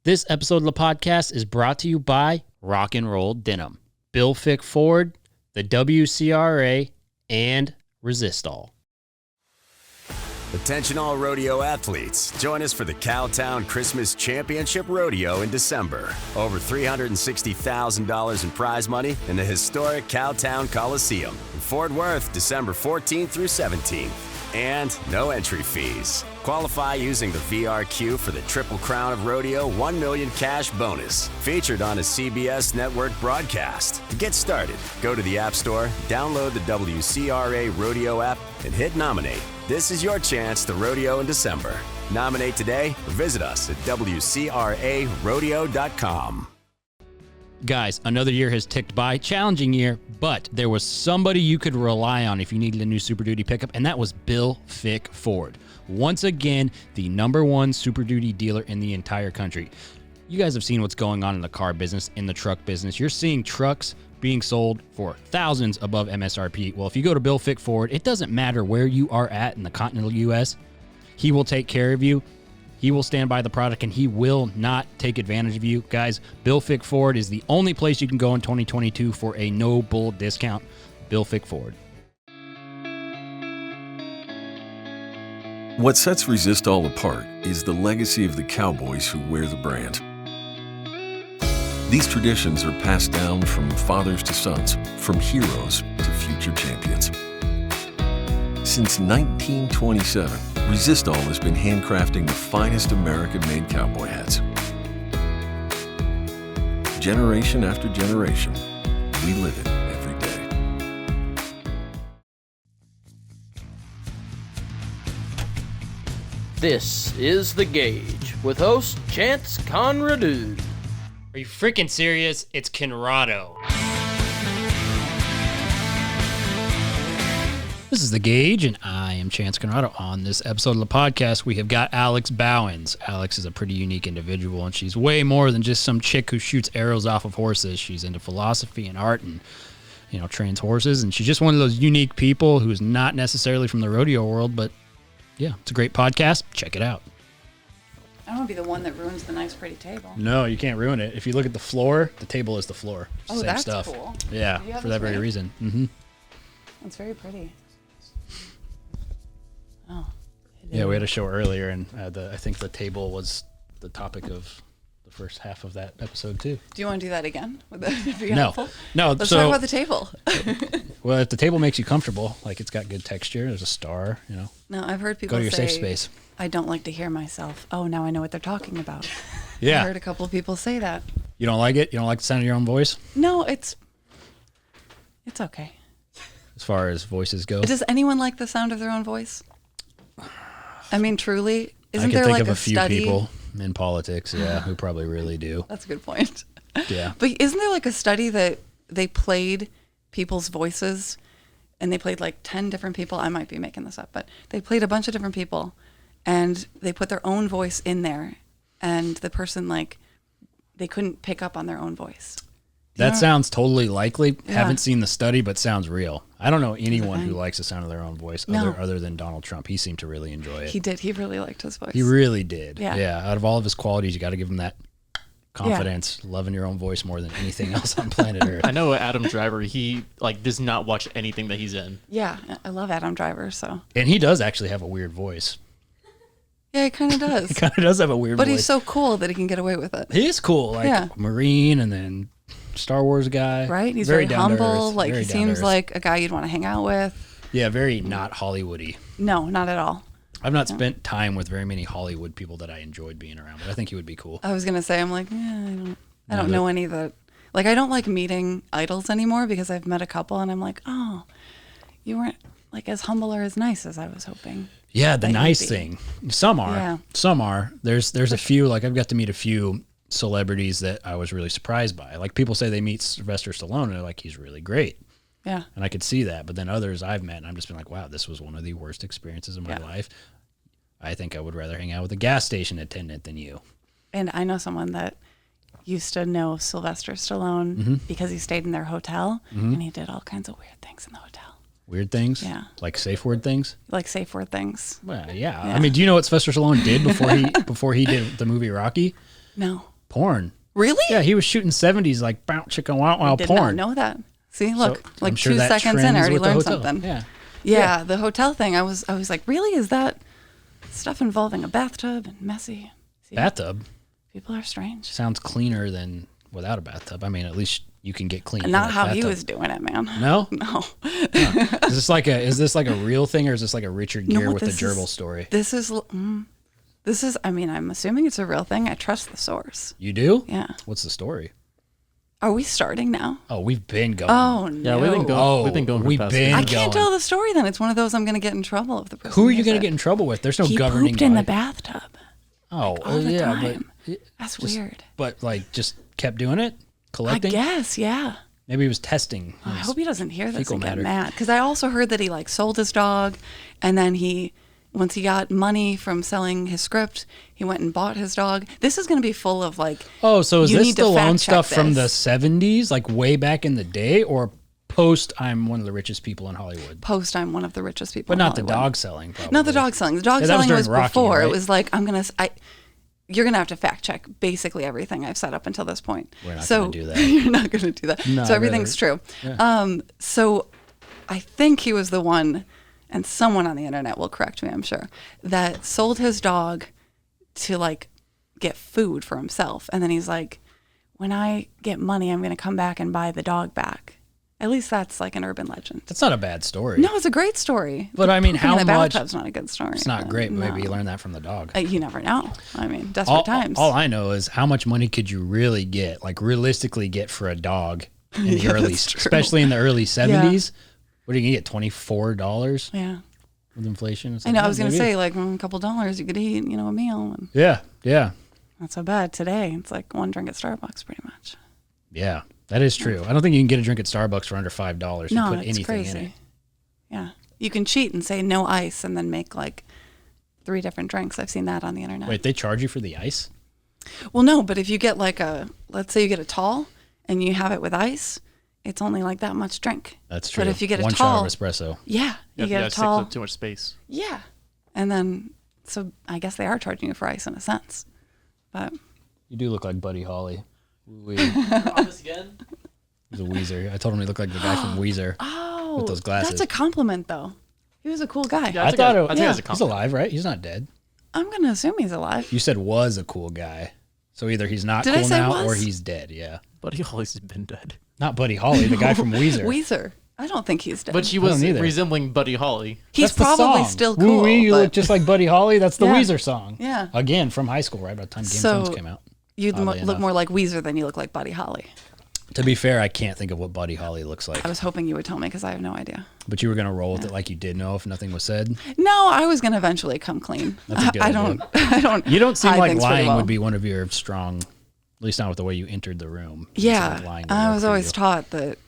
This episode of the podcast is brought to you by Rock and Roll Denim, Bill Fick Ford, the WCRA, and Resistol. Attention all rodeo athletes. Join us for the Cowtown Christmas Championship Rodeo in December. Over $360,000 in prize money in the historic Cowtown Coliseum in Fort Worth, December 14th through 17th. And no entry fees. Qualify using the VRQ for the Triple Crown of Rodeo $1 million cash bonus, featured on a CBS network broadcast. To get started, go to the App Store, download the WCRA Rodeo app, and hit nominate. This is your chance to rodeo in December. Nominate today or visit us at WCRArodeo.com. Guys, another year has ticked by, challenging year, but there was somebody you could rely on if you needed a new Super Duty pickup, and that was Bill Fick Ford. Once again, the #1 Super Duty dealer in the entire country. You guys have seen what's going on in the car business, in the truck business. You're seeing trucks being sold for thousands above MSRP. Well, if you go to Bill Fick Ford, it doesn't matter where you are at in the continental U.S. He will take care of you. He will stand by the product, and he will not take advantage of you. Guys, Bill Fick Ford is the only place you can go in 2022 for a no-bull discount. Bill Fick Ford. What sets Resistol apart is the legacy of the cowboys who wear the brand. These traditions are passed down from fathers to sons, from heroes to future champions. Since 1927, Resistol has been handcrafting the finest American-made cowboy hats. Generation after generation, we live it every day. This is The Gauge with host Chance Conradu. Are you freaking serious? It's Conrado. This is The Gauge, and I am Chance Conrado. On this episode of the podcast, we have got Alex Bowens. Alex is a pretty unique individual, and she's way more than just some chick who shoots arrows off of horses. She's into philosophy and art and, trains horses, and she's just one of those unique people who's not necessarily from the rodeo world, but yeah, it's a great podcast. Check it out. I don't want to be the one that ruins the nice, pretty table. No, you can't ruin it. If you look at the floor, the table is the floor. Oh, Same that's stuff. cool. Yeah, for that very reason. Mm-hmm. That's very pretty. Oh. Yeah, we had a show earlier, and I think the table was the topic of the first half of that episode, too. Do you want to do that again? Would that be No. helpful? No. Let's talk about the table. Well, if the table makes you comfortable, like it's got good texture, there's a star, No, I've heard people Go to your say, safe space. I don't like to hear myself. Oh, now I know what they're talking about. Yeah. I heard a couple of people say that. You don't like it? You don't like the sound of your own voice? No, it's okay. As far as voices go? Does anyone like the sound of their own voice? I mean, truly, isn't I can there think like of a a few study? people in politics, who probably really do. That's a good point. Yeah. But isn't there like a study that they played people's voices, and they played like 10 different people? I might be making this up, but they played a bunch of different people, and they put their own voice in there, and the person, they couldn't pick up on their own voice. That sounds totally likely. Yeah. Haven't seen the study, but sounds real. I don't know anyone who likes the sound of their own voice other than Donald Trump. He seemed to really enjoy it. He did. He really liked his voice. He really did. Yeah. Out of all of his qualities, you got to give him that confidence, loving your own voice more than anything else on planet Earth. I know Adam Driver, he does not watch anything that he's in. Yeah, I love Adam Driver, so. And he does actually have a weird voice. Yeah, he kind of does. He kind of does have a weird voice. But he's so cool that he can get away with it. He is cool. Marine and then Star Wars guy. Right? He's very humble. Very He seems like a guy you'd want to hang out with. Yeah, very not Hollywoody. No, not at all. I've not spent time with very many Hollywood people that I enjoyed being around, but I think he would be cool. I was going to say, I'm like, I don't know any that, I don't like meeting idols anymore because I've met a couple and I'm like, oh, you weren't as humble or as nice as I was hoping. Yeah, the nice thing. Some are. Yeah. Some are. There's a few, I've got to meet a few celebrities that I was really surprised by. Like people say they meet Sylvester Stallone and they're like, he's really great. Yeah. And I could see that. But then others I've met and I'm just been like, wow, this was one of the worst experiences of my life. I think I would rather hang out with a gas station attendant than you. And I know someone that used to know Sylvester Stallone because he stayed in their hotel and he did all kinds of weird things in the hotel. Weird things? Yeah. Like safe word things? Like safe word things. Well, yeah. I mean, do you know what Sylvester Stallone did before he did the movie Rocky? No. Porn. Really? Yeah, he was shooting 70s like bow chicka wow wow Did porn. not know that. See, look, So, like I'm sure 2 that seconds in, I trends already with the learned hotel. something. Yeah. The hotel thing. I was like, really? Is that stuff involving a bathtub and messy? See, Bathtub people are strange. sounds cleaner than without a bathtub. I mean, at least you can get clean. Not in a how he bathtub. was doing it, man. No? No. Is this like a real thing, or is this like a Richard Gere with the this gerbil is- story? This is, I mean, I'm assuming it's a real thing. I trust the source. You do? Yeah. What's the story? Are we starting now? Oh, we've been going. Oh, no. Yeah, we've been going. Oh, we've been going. For we've the past been- I week. can't going. tell the story then. It's one of those I'm going to get in trouble if the person Who are you hears going to it. get in trouble with? There's no He governing pooped in the body. bathtub Oh, all the yeah, time. but That's just- weird. but like just kept doing it, I collecting. guess, yeah. Maybe he was testing. I hope he doesn't hear this fecal and get matter. mad. Because I also heard that he like sold his dog, and then once he got money from selling his script, he went and bought his dog. This is going to be full of like. Oh, so is you this need to Stallone fact check stuff from the this. 70s, like way back in the day, or post I'm one of the richest people in Hollywood? Post, I'm one of the richest people. But in not the Hollywood. dog selling, probably. Not the dog selling. The dog Yeah, that was selling during was Rocky, before. right? It was like you're gonna have to fact check basically everything I've said up until this point. We're not so gonna do that. You're not gonna do that. No, so everything's true. So I think he was the one, and someone on the internet will correct me, I'm sure, that sold his dog to like get food for himself, and then he's like, when I get money, I'm gonna come back and buy the dog back. At least that's like an urban legend. That's not a bad story. No, it's a great story. But I mean, Pooping how in the much? bathtub's not a good story. It's not great, but maybe you no. learned that from the dog. You never know. I mean, desperate All, times. all I know is how much money could you really get, like realistically get for a dog in the Yeah, early, that's true. especially in the early 70s? What are you going to get, $24 Yeah. with inflation? It's I like, know. I yeah, was going to maybe. say, like, a couple dollars, you could eat, a meal. And Yeah, yeah, not so bad today. It's like one drink at Starbucks, pretty much. yeah. That is true. I don't think you can get a drink at Starbucks for under $5. You No, put it's anything crazy. in it. Yeah. You can cheat and say no ice and then make like 3 different drinks. I've seen that on the internet. Wait, they charge you for the ice? Well, no, but if you get like let's say you get a tall and you have it with ice, it's only like that much drink. That's true. But if you get a one tall, shot of espresso. yeah, you get a takes tall, up too much space. yeah. And then, so I guess they are charging you for ice in a sense. But You do look like Buddy Holly. Promise again. He's a Weezer. I told him he looked like the guy from Weezer oh, with those glasses. that's a compliment though. He was a cool guy. Yeah, I thought I think yeah. that's a he's compliment. alive, right? He's not dead. I'm going to assume he's alive. You said was a cool guy. So either he's not Did I cool say now was? or he's dead. Yeah. Buddy Holly's been dead. Not Buddy Holly, the guy from Weezer. Weezer. I don't think he's dead. But she I don't was either. resembling Buddy Holly. he's That's the probably song. still cool. Woo-wee, you but look just like Buddy Holly. That's the Yeah. Weezer song. Yeah. Again, from high school, right? By the time Game of So- Thrones came out. you oddly look enough. more like Weezer than you look like Buddy Holly. To be fair, I can't think of what Buddy Holly looks like. I was hoping you would tell me because I have no idea. But you were going to roll with it like you did know if nothing was said. No, I was going to eventually come clean. That's a good I idea. don't. I don't. You don't seem hide like things pretty lying well. would be one of your strong, at least not with the way you entered the room. You seem Yeah, like lying would I work was for always you. taught that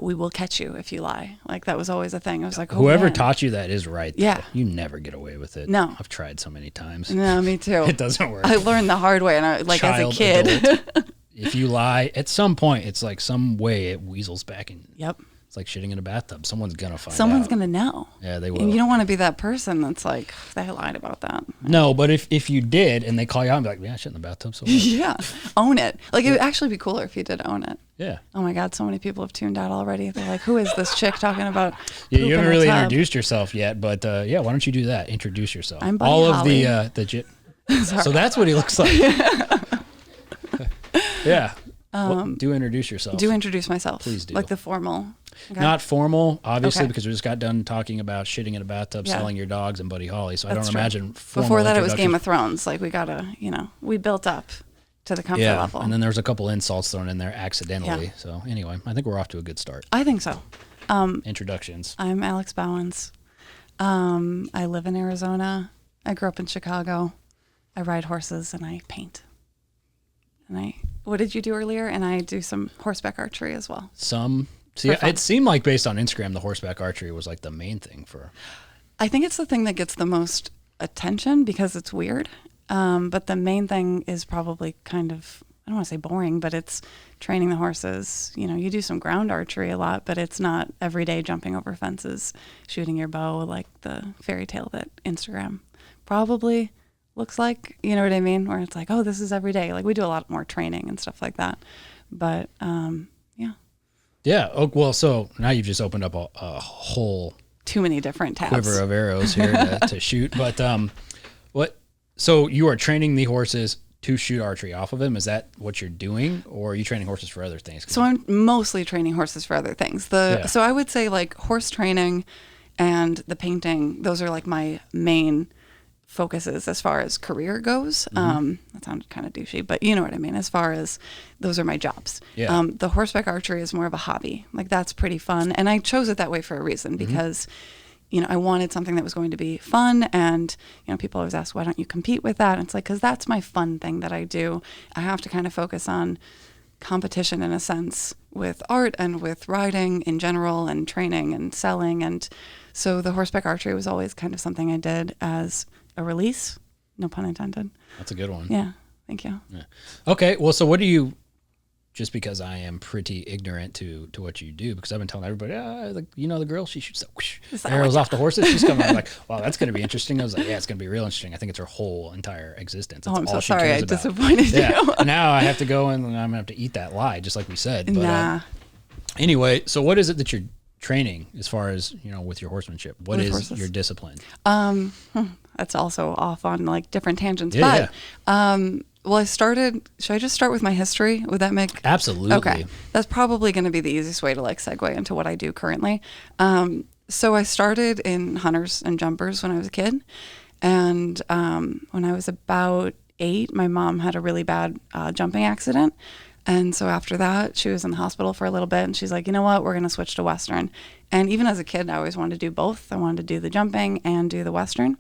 we will catch you if you lie. Like that was always a thing. I was like, oh, Whoever man. taught you that is right. though. Yeah. You never get away with it. No. I've tried so many times. No, me too. It doesn't work. I learned the hard way, and I like Child, as a kid. adult. If you lie, at some point, it's like some way it weasels back in. Yep. It's like shitting in a bathtub. Someone's going to find Someone's out. gonna know. Yeah, they will. And you don't want to be that person that's like, they lied about that. No, but if you did and they call you out and be like, yeah, I shit in the bathtub. So what?" Yeah, own it. Like it would actually be cooler if you did own it. Yeah. Oh my God, so many people have tuned out already. They're like, who is this chick talking about? Yeah, poop you in haven't a really tub? introduced yourself yet, but yeah, why don't you do that? Introduce yourself. I'm Buddy all of Holly. So that's what he looks like. Yeah. Do introduce yourself. Do introduce myself. Please do. Like the formal. Okay. Not formal, obviously, Okay. because we just got done talking about shitting in a bathtub, Yeah. selling your dogs, and Buddy Holly. So I That's don't true. imagine formal Before that, it was Game of introductions. Thrones. Like we gotta, we built up to the comfort Yeah, level. and then there's a couple insults thrown in there accidentally. Yeah. So anyway, I think we're off to a good start. I think so. Introductions. I'm Alex Bowens. I live in Arizona. I grew up in Chicago. I ride horses and I paint. And what did you do earlier? And I do some horseback archery as well. See, fun. it seemed like based on Instagram, the horseback archery was like the main thing for. I think it's the thing that gets the most attention because it's weird. But the main thing is probably kind of, I don't want to say boring, but it's training the horses. You do some ground archery a lot, but it's not every day jumping over fences, shooting your bow like the fairy tale that Instagram probably looks like. You know what I mean? Where it's like, oh, this is every day. Like we do a lot more training and stuff like that. But yeah. Yeah. Oh, well, so now you've just opened up a whole Too many different tabs. quiver of arrows here to shoot. But so you are training the horses to shoot archery off of them? Is that what you're doing, or are you training horses for other things? So I'm mostly training horses for other things. So I would say like horse training and the painting, those are like my main focuses as far as career goes. That sounded kind of douchey, but you know what I mean. As far as those are my jobs. Yeah. The horseback archery is more of a hobby. Like that's pretty fun, and I chose it that way for a reason because I wanted something that was going to be fun. And, people always ask, why don't you compete with that? And it's like, because that's my fun thing that I do. I have to kind of focus on competition in a sense with art and with riding in general and training and selling. And so the horseback archery was always kind of something I did as a release. No pun intended. That's a good one. Yeah. Thank you. Yeah. Okay. Well, so what do you, just because I am pretty ignorant to what you do, because I've been telling everybody, the girl, she shoots the arrows off the horses. She's coming out like, wow, that's going to be interesting. I was like, yeah, it's going to be real interesting. I think it's her whole entire existence. It's I'm all so she sorry cares I about. disappointed you. Now I have to go and I'm going to have to eat that lie, just like we said. But, Nah. Anyway, so what is it that you're training as far as, with your horsemanship? What With is horses. your discipline? That's also off on like different tangents. Yeah, but well, should I just start with my history? Would that make Absolutely. Okay. That's probably going to be the easiest way to like segue into what I do currently. So I started in hunters and jumpers when I was a kid. And when I was about 8, my mom had a really bad jumping accident. And so after that, she was in the hospital for a little bit, and she's like, you know what, we're going to switch to Western. And even as a kid, I always wanted to do both. I wanted to do the jumping and do the Western.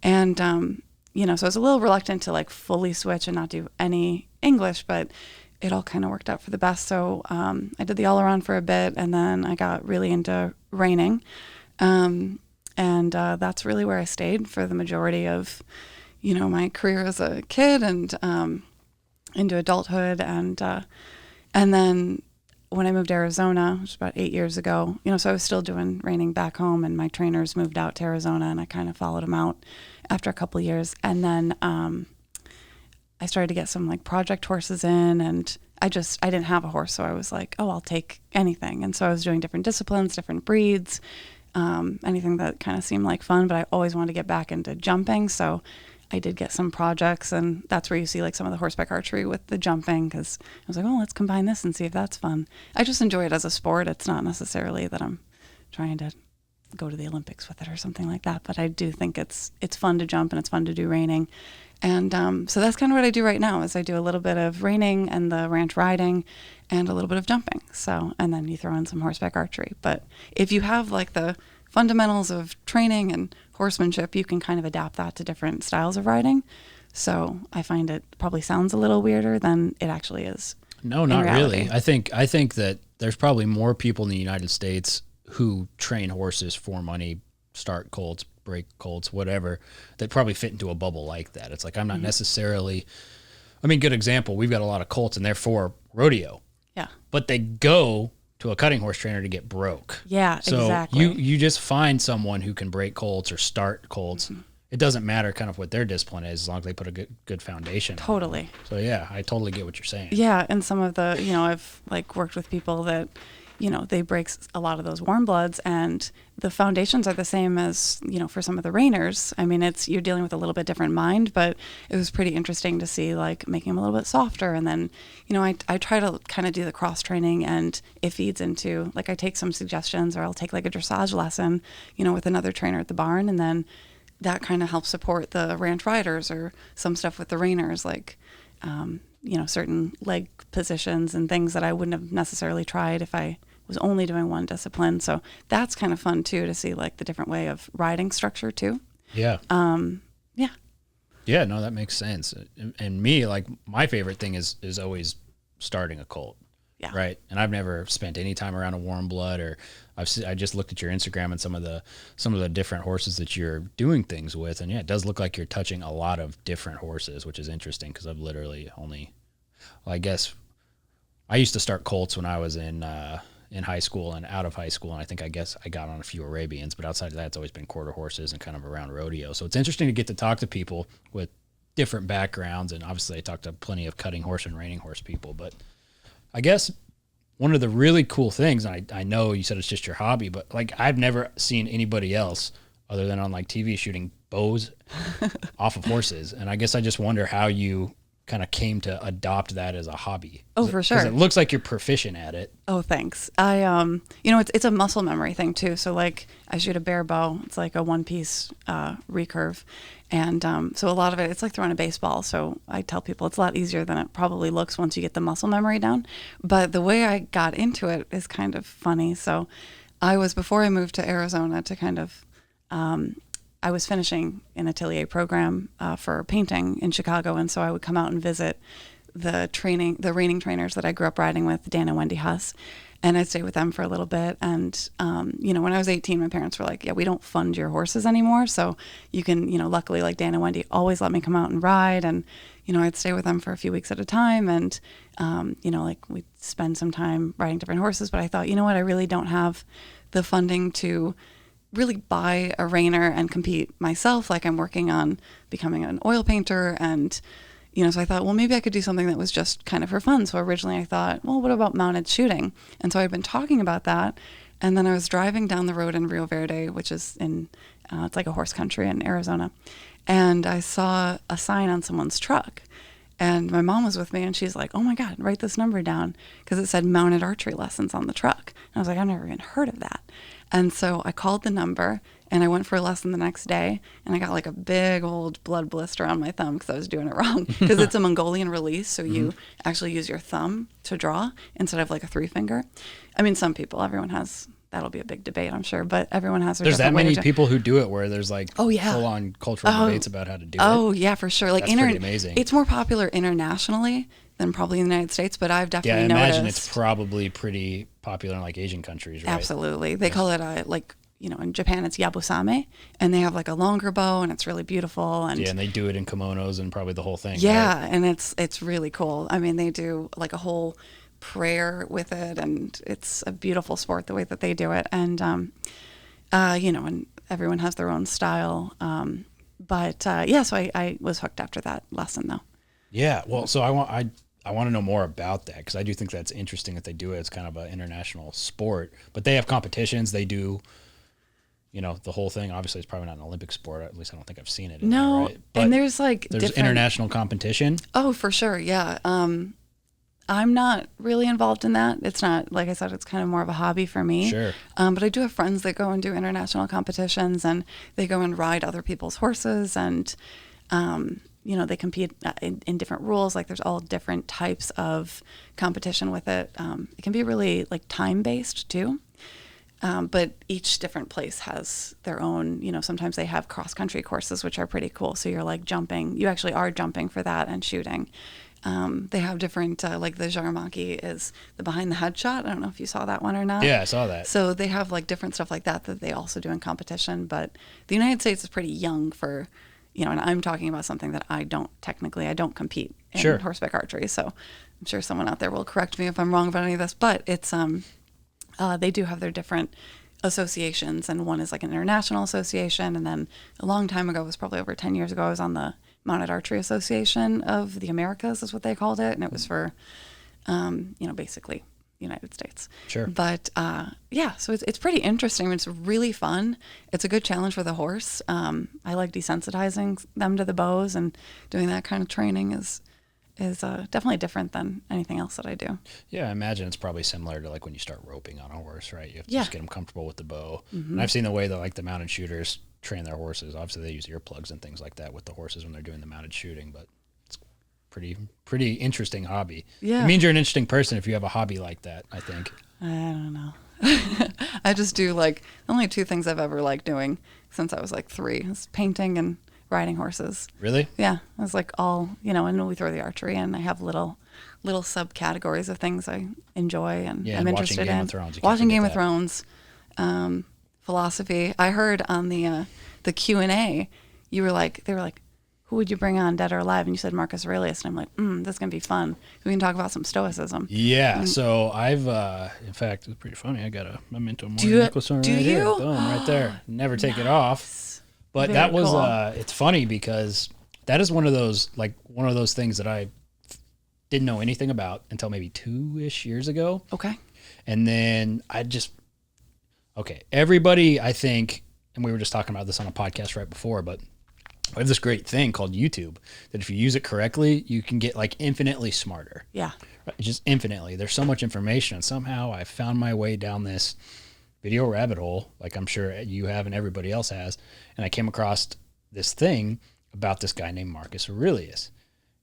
And, so I was a little reluctant to like fully switch and not do any English, but it all kind of worked out for the best. So I did the all around for a bit, and then I got really into reining. And that's really where I stayed for the majority of, my career as a kid and into adulthood. And then when I moved to Arizona, which was about 8 years ago, so I was still doing reining back home, and my trainers moved out to Arizona, and I kind of followed them out after a couple of years. And then I started to get some like project horses in, and I didn't have a horse. So I was like, oh, I'll take anything. And so I was doing different disciplines, different breeds, anything that kind of seemed like fun, but I always wanted to get back into jumping. So I did get some projects, and that's where you see like some of the horseback archery with the jumping, because I was like, oh, let's combine this and see if that's fun. I just enjoy it as a sport. It's not necessarily that I'm trying to go to the Olympics with it or something like that, but I do think it's fun to jump and it's fun to do reining. And so that's kind of what I do right now is I do a little bit of reining and the ranch riding and a little bit of jumping. So, and then you throw in some horseback archery. But if you have like the fundamentals of training and horsemanship, you can kind of adapt that to different styles of riding. So I find it probably sounds a little weirder than it actually is. No, not really. I think that there's probably more people in the United States who train horses for money, start colts, break colts, whatever, that probably fit into a bubble like that. It's like, I'm not necessarily, good example. We've got a lot of colts and they're for rodeo. Yeah. But they go to a cutting horse trainer to get broke. Yeah, so exactly. You just find someone who can break colts or start colts. Mm-hmm. It doesn't matter kind of what their discipline is as long as they put a good foundation. Totally. So yeah, I totally get what you're saying. Yeah, and some of the, I've like worked with people that, they break a lot of those warm bloods, and the foundations are the same as, for some of the reiners. You're dealing with a little bit different mind, but it was pretty interesting to see like making them a little bit softer. And then, I try to kind of do the cross training, and it feeds into like, I take some suggestions, or I'll take like a dressage lesson, with another trainer at the barn. And then that kind of helps support the ranch riders or some stuff with the reiners, like, certain leg positions and things that I wouldn't have necessarily tried if I was only doing one discipline. So that's kind of fun too, to see like the different way of riding structure too. Yeah. Yeah. Yeah, no, that makes sense. And me, like my favorite thing is always starting a colt. Yeah. Right. And I've never spent any time around a warm blood, or I just looked at your Instagram and some of the different horses that you're doing things with. And yeah, it does look like you're touching a lot of different horses, which is interesting because I've literally I guess I used to start colts when I was in high school and out of high school. And I guess I got on a few Arabians, but outside of that, it's always been quarter horses and kind of around rodeo. So it's interesting to get to talk to people with different backgrounds, and obviously I talked to plenty of cutting horse and reining horse people, but I guess one of the really cool things, I know you said it's just your hobby, but like I've never seen anybody else other than on like TV shooting bows off of horses. And I guess I just wonder how you kind of came to adopt that as a hobby. Oh, for sure. Because it looks like you're proficient at it. Oh, thanks. I, it's a muscle memory thing too. So like I shoot a bare bow. It's like a one-piece recurve. And so a lot of it, it's like throwing a baseball. So I tell people it's a lot easier than it probably looks once you get the muscle memory down. But the way I got into it is kind of funny. So before I moved to Arizona to kind of, I was finishing an atelier program for painting in Chicago. And so I would come out and visit the reining trainers that I grew up riding with, Dan and Wendy Huss. And I'd stay with them for a little bit. And, when I was 18, my parents were like, yeah, we don't fund your horses anymore. So you can, luckily like Dan and Wendy always let me come out and ride. And, I'd stay with them for a few weeks at a time. And, we'd spend some time riding different horses. But I thought, you know what, I really don't have the funding to really buy a reiner and compete myself. Like I'm working on becoming an oil painter and, so I thought, well, maybe I could do something that was just kind of for fun. So originally I thought, well, what about mounted shooting? And so I'd been talking about that. And then I was driving down the road in Rio Verde, which is it's like a horse country in Arizona. And I saw a sign on someone's truck. And my mom was with me and she's like, oh my God, write this number down. Because it said mounted archery lessons on the truck. And I was like, I've never even heard of that. And so I called the number and I went for a lesson the next day and I got like a big old blood blister on my thumb because I was doing it wrong. Because it's a Mongolian release. So you actually use your thumb to draw instead of like a 3-finger. I mean, some people, everyone has, that'll be a big debate, I'm sure, but everyone has their There's that different way many to people who do it where there's like full-on cultural debates about how to do it. Oh, yeah, for sure. Like That's pretty amazing. It's more popular internationally than probably in the United States, but I've definitely noticed. Yeah, I imagine it's probably pretty popular in like Asian countries, right? Absolutely. They call it in Japan it's yabusame, and they have like a longer bow and it's really beautiful. And yeah, and they do it in kimonos and probably the whole thing. Yeah, right? and it's really cool. I mean, they do like a whole prayer with it, and it's a beautiful sport the way that they do it. And and everyone has their own style. So I was hooked after that lesson though. Yeah, well, so I want to know more about that because I do think that's interesting that they do it. It's kind of an international sport, but they have competitions. They do, the whole thing. Obviously, it's probably not an Olympic sport. At least I don't think I've seen it. No, right? But and there's international competition. Oh, for sure, yeah. I'm not really involved in that. It's not, like I said, it's kind of more of a hobby for me. Sure. But I do have friends that go and do international competitions, and they go and ride other people's horses, and they compete in different rules. Like there's all different types of competition with it. It can be really like time-based too. But each different place has their own, sometimes they have cross-country courses, which are pretty cool. So you're like jumping, you actually are jumping for that and shooting. They have different, like the Jaramaki is the behind the head shot. I don't know if you saw that one or not. Yeah, I saw that. So they have like different stuff like that they also do in competition. But the United States is pretty young for, and I'm talking about something that I don't compete in horseback archery. So I'm sure someone out there will correct me if I'm wrong about any of this, but it's, they do have their different associations, and one is like an international association. And then a long time ago, it was probably over 10 years ago, I was on the Mounted Archery Association of the Americas is what they called it. And it was for, basically United States. Sure. But so it's pretty interesting. It's really fun. It's a good challenge for the horse. I like desensitizing them to the bows, and doing that kind of training is definitely different than anything else that I do. Yeah, I imagine it's probably similar to like when you start roping on a horse, right? You have to just get them comfortable with the bow. Mm-hmm. And I've seen the way that like the mounted shooters train their horses. Obviously, they use earplugs and things like that with the horses when they're doing the mounted shooting, but it's pretty interesting hobby. Yeah. It means you're an interesting person if you have a hobby like that, I think. I don't know. I just do like the only 2 things I've ever liked doing since I was like 3 is painting and riding horses. Really? Yeah. It was like all, and we throw the archery in. I have little subcategories of things I enjoy and I'm interested in. Watching Game of Thrones. Philosophy. I heard on the Q&A, they were like, who would you bring on, dead or alive? And you said Marcus Aurelius, and I'm like, this is gonna be fun. We can talk about some Stoicism. Yeah. So I've, in fact, it's pretty funny. I got a memento mori necklace on right here. Boom, right there. Never take it off. But that was, it's funny because that is one of those things that I didn't know anything about until maybe 2-ish years ago. Okay. And then everybody, I think, and we were just talking about this on a podcast right before, but we have this great thing called YouTube that if you use it correctly, you can get like infinitely smarter. Yeah. Just infinitely. There's so much information, and somehow I found my way down this video rabbit hole, like I'm sure you have and everybody else has, and I came across this thing about this guy named Marcus Aurelius.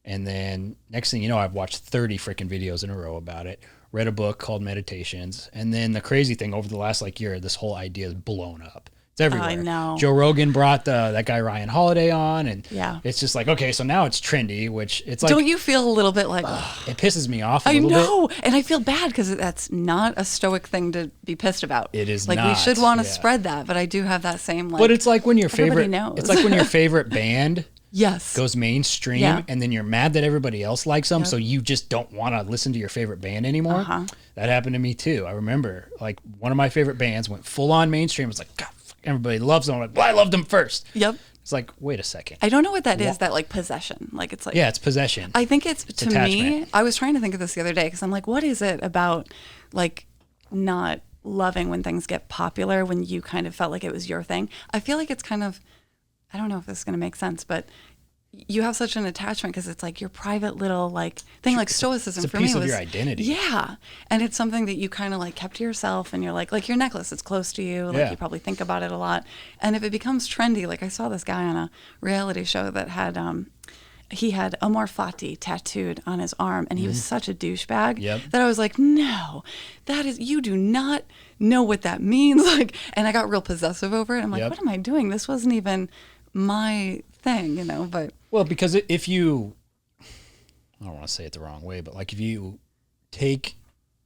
And then next thing you know, I've watched 30 freaking videos in a row about it, read a book called Meditations, and then the crazy thing over the last like year, this whole idea is blown up. It's everywhere. I know. Joe Rogan brought that guy Ryan Holiday on, and yeah, it's just like, okay, so now it's trendy, which it's like. Don't you feel a little bit like? It pisses me off a little bit. I know, and I feel bad because that's not a stoic thing to be pissed about. It is like not. We should want to spread that, but I do have that same like. But it's like when your favorite. Knows. It's like when your favorite band. Yes. Goes mainstream, and then you're mad that everybody else likes them, so you just don't want to listen to your favorite band anymore. That happened to me too. I remember, like, one of my favorite bands went full on mainstream. It's like, God, everybody loves them. I'm like, well, I loved them first. Yep. It's like, wait a second. I don't know what that is. That like possession. Like it's like. Yeah, it's possession. I think it's to me. I was trying to think of this the other day because I'm like, what is it about, like, not loving when things get popular when you kind of felt like it was your thing? I feel like it's kind of. I don't know if this is going to make sense, but you have such an attachment because it's like your private little like thing, like Stoicism it's for me was. It's a piece of your identity. Yeah. And it's something that you kind of like kept to yourself and you're like your necklace, it's close to you. Like you probably think about it a lot. And if it becomes trendy, like I saw this guy on a reality show that had, he had Amor Fati tattooed on his arm and he was such a douchebag that I was like, no, you do not know what that means. Like, and I got real possessive over it. I'm like, what am I doing? This wasn't even my thing, but. Well, because if you, I don't want to say it the wrong way, but like if you take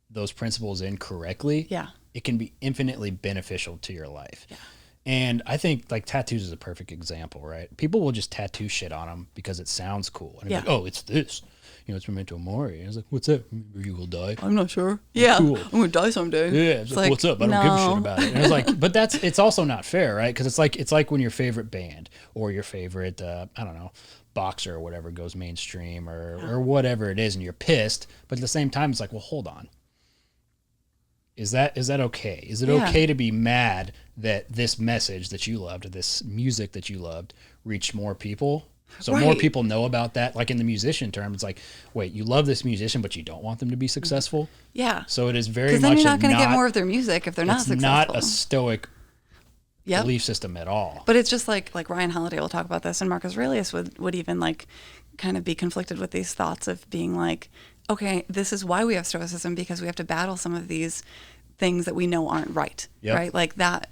those principles in correctly, it can be infinitely beneficial to your life. Yeah. And I think like tattoos is a perfect example, right? People will just tattoo shit on them because it sounds cool. And like, oh, it's this. It's memento mori. And I was like, what's that? You will die. I'm not sure. Yeah. Cool. I'm going to die someday. Yeah. It's like, what's up? I don't give a shit about it. And I was like, but it's also not fair, right? Because it's like when your favorite band or your favorite, I don't know, boxer or whatever goes mainstream or whatever it is and you're pissed. But at the same time, it's like, well, hold on. Is that okay? Is it okay to be mad that this message that you loved, or this music that you loved, reached more people? So more people know about that. Like in the musician term, it's like, wait, you love this musician, but you don't want them to be successful? Yeah. So it is very much. Because then you're not going to get more of their music if they're not successful. It's not a stoic belief system at all. But it's just like Ryan Holiday will talk about this, and Marcus Aurelius would even like kind of be conflicted with these thoughts of being like, okay, this is why we have Stoicism, because we have to battle some of these things that we know aren't right, right? Like that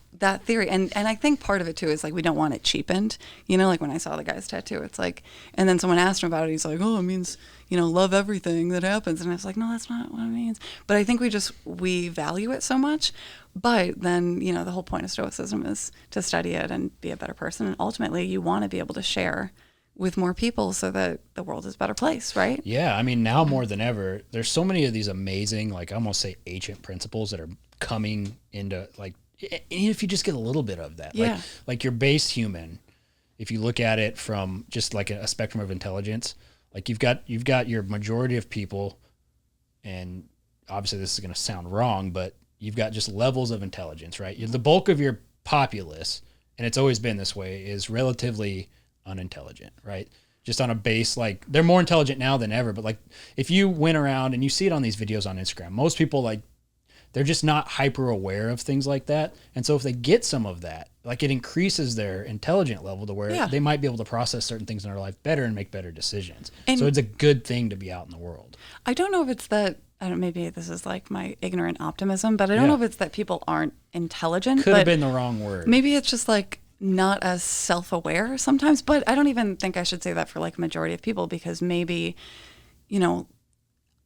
theory. And I think part of it too is like we don't want it cheapened. Like when I saw the guy's tattoo, it's like, and then someone asked him about it, he's like, oh, it means, love everything that happens. And I was like, no, that's not what it means. But I think we value it so much. But then, the whole point of Stoicism is to study it and be a better person. And ultimately you want to be able to share with more people so that the world is a better place, right? Yeah, I mean, now more than ever, there's so many of these amazing, like I almost say ancient principles that are coming into, like, if you just get a little bit of that. Like your base human, if you look at it from just like a spectrum of intelligence, like you've got your majority of people, and obviously this is going to sound wrong, but you've got just levels of intelligence, right? The bulk of your populace, and it's always been this way, is relatively unintelligent, right? Just on a base, like they're more intelligent now than ever, but like if you went around and you see it on these videos on Instagram, most people like they're just not hyper aware of things like that. And so if they get some of that, like it increases their intelligent level to where they might be able to process certain things in their life better and make better decisions. And so it's a good thing to be out in the world. I don't know if it's that, maybe this is like my ignorant optimism, but I don't know if it's that people aren't intelligent. Could have been the wrong word. Maybe it's just like not as self-aware sometimes, but I don't even think I should say that for like a majority of people, because maybe,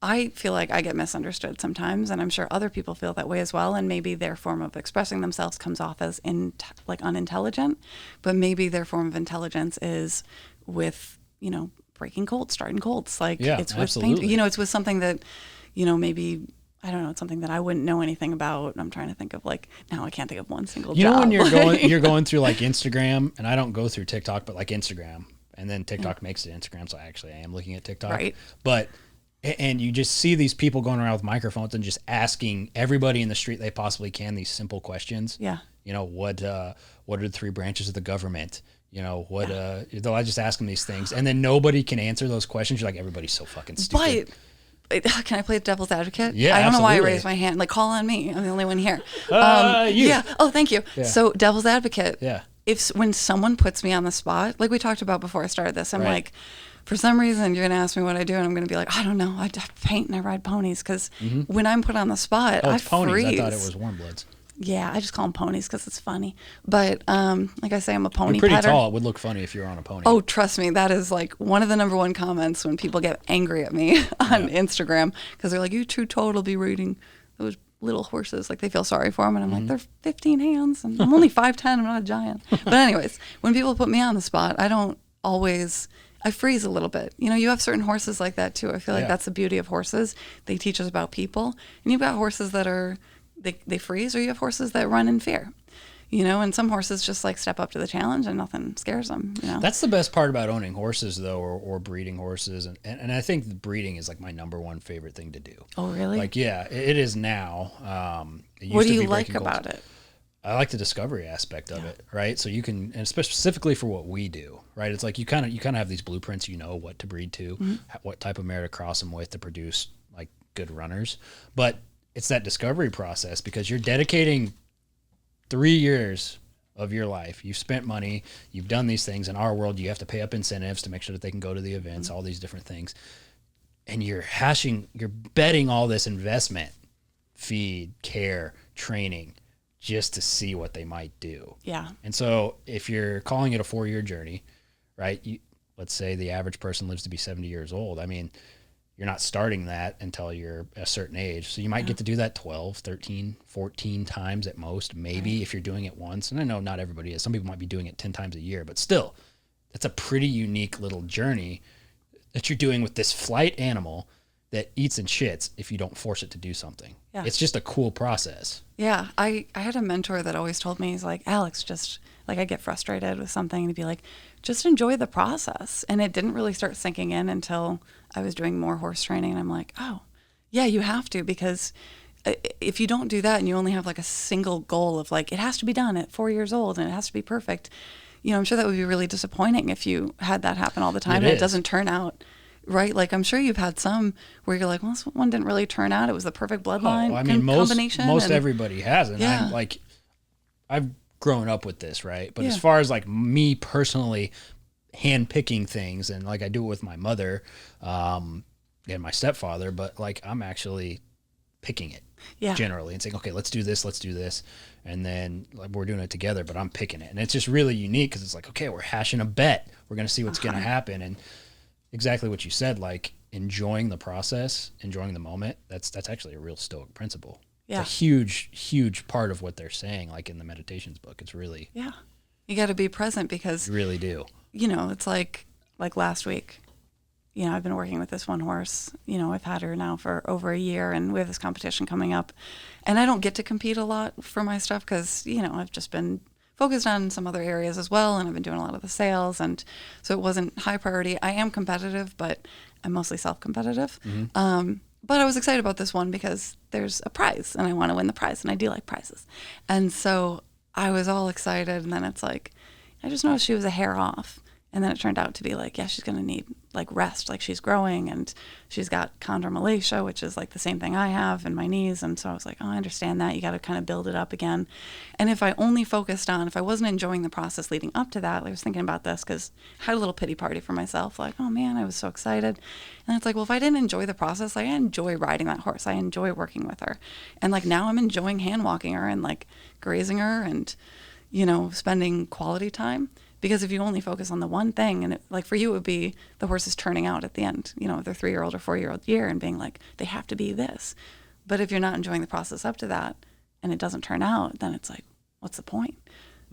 I feel like I get misunderstood sometimes, and I'm sure other people feel that way as well, and maybe their form of expressing themselves comes off as unintelligent, but maybe their form of intelligence is with, breaking colds, starting colds, like it's with paint, it's with something that, maybe I don't know, it's something that I wouldn't know anything about. I'm trying to think of now I can't think of one single job. When you're going through like Instagram, and I don't go through TikTok, but like Instagram, And then TikTok makes it Instagram, so actually I am looking at TikTok. Right. But, and you just see these people going around with microphones and just asking everybody in the street they possibly can these simple questions. Yeah. You know, what are the 3 branches of the government? You know, I just ask them these things, and then nobody can answer those questions. You're like, everybody's so fucking stupid. But can I play devil's advocate? Yeah, I don't know why I absolutely. raised my hand. Like, call on me. I'm the only one here. You. Yeah. Oh, thank you. Yeah. So devil's advocate. Yeah. When someone puts me on the spot, like we talked about before I started this, I'm Right. like, for some reason you're going to ask me what I do, and I'm going to be like, I don't know. I paint and I ride ponies, because when I'm put on the spot, Oh, I it's ponies. freeze. I thought it was warm bloods. Yeah, I just call them ponies because it's funny. But like I say, I'm a pony You're pretty petter. tall. It would look funny if you were on a pony. Oh, trust me, that is like one of the number one comments when people get angry at me on Instagram, because they're like, "You too tall to be reading those little horses." Like, they feel sorry for them, and I'm like, "They're 15 hands, and I'm only 5'10". I'm not a giant." But anyways, when people put me on the spot, I freeze a little bit. You know, you have certain horses like that too. I feel like that's the beauty of horses. They teach us about people, and you've got horses that are they freeze, or you have horses that run in fear. You know, and some horses just like step up to the challenge and nothing scares them. You know, That's the best part about owning horses, though, or breeding horses. And I think the breeding is like my number one favorite thing to do. Oh, really? Like, yeah, it is now. It used What do to you be like breaking colts. about it? I like the discovery aspect of it, right? So you can, and specifically for what we do, right? It's like you kind of have these blueprints, you know, what to breed to, what type of mare to cross them with to produce like good runners. But it's that discovery process, because you're dedicating 3 years of your life. You've spent money, you've done these things. In our world, you have to pay up incentives to make sure that they can go to the events, all these different things. And you're betting all this investment, feed, care, training, just to see what they might do. Yeah. And so if you're calling it a 4-year journey, right? Let's say the average person lives to be 70 years old. I mean, you're not starting that until you're a certain age. So you might get to do that 12, 13, 14 times at most, maybe if you're doing it once. And I know not everybody is. Some people might be doing it 10 times a year, but still, that's a pretty unique little journey that you're doing with this flight animal that eats and shits if you don't force it to do something. Yeah. It's just a cool process. Yeah. I had a mentor that always told me, he's like, Alex, just like, I get frustrated with something, and he'd be like, just enjoy the process. And it didn't really start sinking in until I was doing more horse training. And I'm like, oh, yeah, you have to, because if you don't do that and you only have like a single goal of like, it has to be done at 4 years old and it has to be perfect, you know, I'm sure that would be really disappointing if you had that happen all the time and it doesn't turn out right. Like, I'm sure you've had some where you're like, well, this one didn't really turn out. It was the perfect bloodline combination. Most everybody has. And Yeah. I'm like, I've grown up with this, right? But as far as like me personally hand picking things, and like I do it with my mother and my stepfather, but like I'm actually picking it generally and saying, okay, let's do this. And then like we're doing it together, but I'm picking it. And it's just really unique because it's like, okay, we're hashing a bet. We're going to see what's going to happen. And exactly what you said, like enjoying the process, enjoying the moment. That's actually a real Stoic principle. Yeah. It's a huge, huge part of what they're saying, like in the meditations book. It's really, you got to be present, because you really do. you know, it's like last week, you know, I've been working with this one horse, you know, I've had her now for over a year, and we have this competition coming up, and I don't get to compete a lot for my stuff because, you know, I've just been focused on some other areas as well, and I've been doing a lot of the sales, and so it wasn't high priority. I am competitive, but I'm mostly self-competitive. But I was excited about this one because there's a prize, and I want to win the prize, and I do like prizes. And so I was all excited, and then it's like, I just noticed she was a hair off. And then it turned out to be like, yeah, she's going to need like rest, like she's growing, and she's got chondromalacia, which is like the same thing I have in my knees. And so I was like, oh, I understand that. You got to kind of build it up again. And if I only focused on, if I wasn't enjoying the process leading up to that, I was thinking about this because I had a little pity party for myself. Like, oh man, I was so excited. And it's like, well, if I didn't enjoy the process, like I enjoy riding that horse. I enjoy working with her. And like now I'm enjoying hand walking her and like grazing her and, you know, spending quality time. Because if you only focus on the one thing, and it, like for you, it would be the horses turning out at the end, you know, their 3-year-old or 4-year-old year and being like, they have to be this. But if you're not enjoying the process up to that and it doesn't turn out, then it's like, what's the point?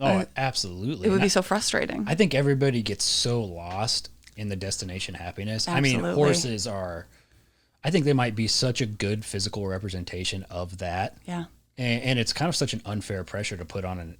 Oh, absolutely. It would be so frustrating. I think everybody gets so lost in the destination happiness. Absolutely. I mean, horses are, I think they might be such a good physical representation of that. Yeah. And it's kind of such an unfair pressure to put on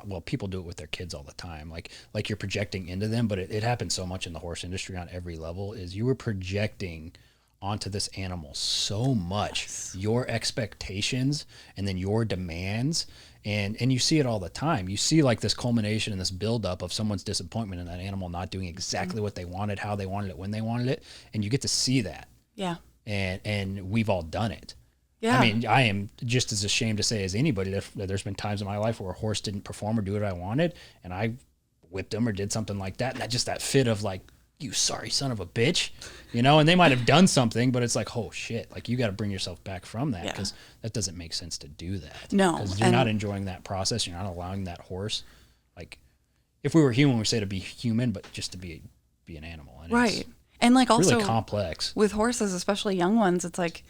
well, people do it with their kids all the time. Like you're projecting into them, but it happens so much in the horse industry on every level is you were projecting onto this animal so much, your expectations and then your demands. And you see it all the time. You see like this culmination and this buildup of someone's disappointment in that animal not doing exactly what they wanted, how they wanted it, when they wanted it. And you get to see that. Yeah. And we've all done it. Yeah. I mean, I am just as ashamed to say as anybody that there's been times in my life where a horse didn't perform or do what I wanted, and I whipped him or did something like that. And that fit of like, you sorry son of a bitch, and they might have done something, but it's like, oh shit, like you got to bring yourself back from that because that doesn't make sense to do that. No. Because you're not enjoying that process. You're not allowing that horse, like if we were human, we say to be human, but just to be an animal. And right. And like also really complex. With horses, especially young ones, it's like,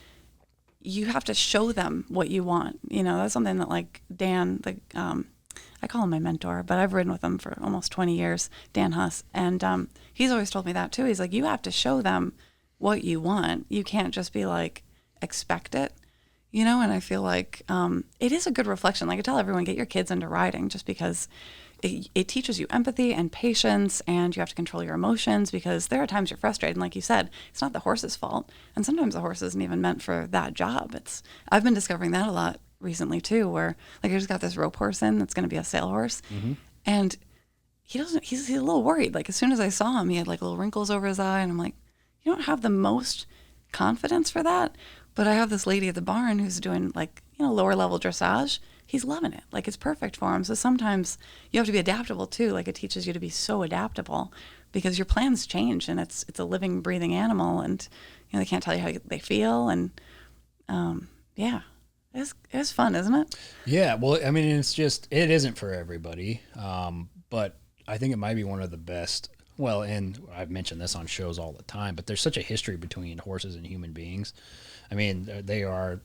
you have to show them what you want. That's something that like Dan, I call him my mentor, but I've ridden with him for almost 20 years, Dan Huss. And he's always told me that too. He's like, you have to show them what you want. You can't just be like, expect it, and I feel like it is a good reflection. Like I tell everyone, get your kids into riding just because it teaches you empathy and patience, and you have to control your emotions because there are times you're frustrated. And like you said, it's not the horse's fault. And sometimes the horse isn't even meant for that job. I've been discovering that a lot recently too, where like I just got this rope horse in that's going to be a sale horse. And he's a little worried. Like as soon as I saw him, he had like little wrinkles over his eye. And I'm like, you don't have the most confidence for that. But I have this lady at the barn who's doing like, lower level dressage. He's loving it. Like it's perfect for him. So sometimes you have to be adaptable too. Like it teaches you to be so adaptable because your plans change and it's a living, breathing animal, and they can't tell you how they feel. And it's fun, isn't it? Yeah. Well, I mean, it isn't for everybody. But I think it might be one of the best. Well, and I've mentioned this on shows all the time, but there's such a history between horses and human beings. I mean, they are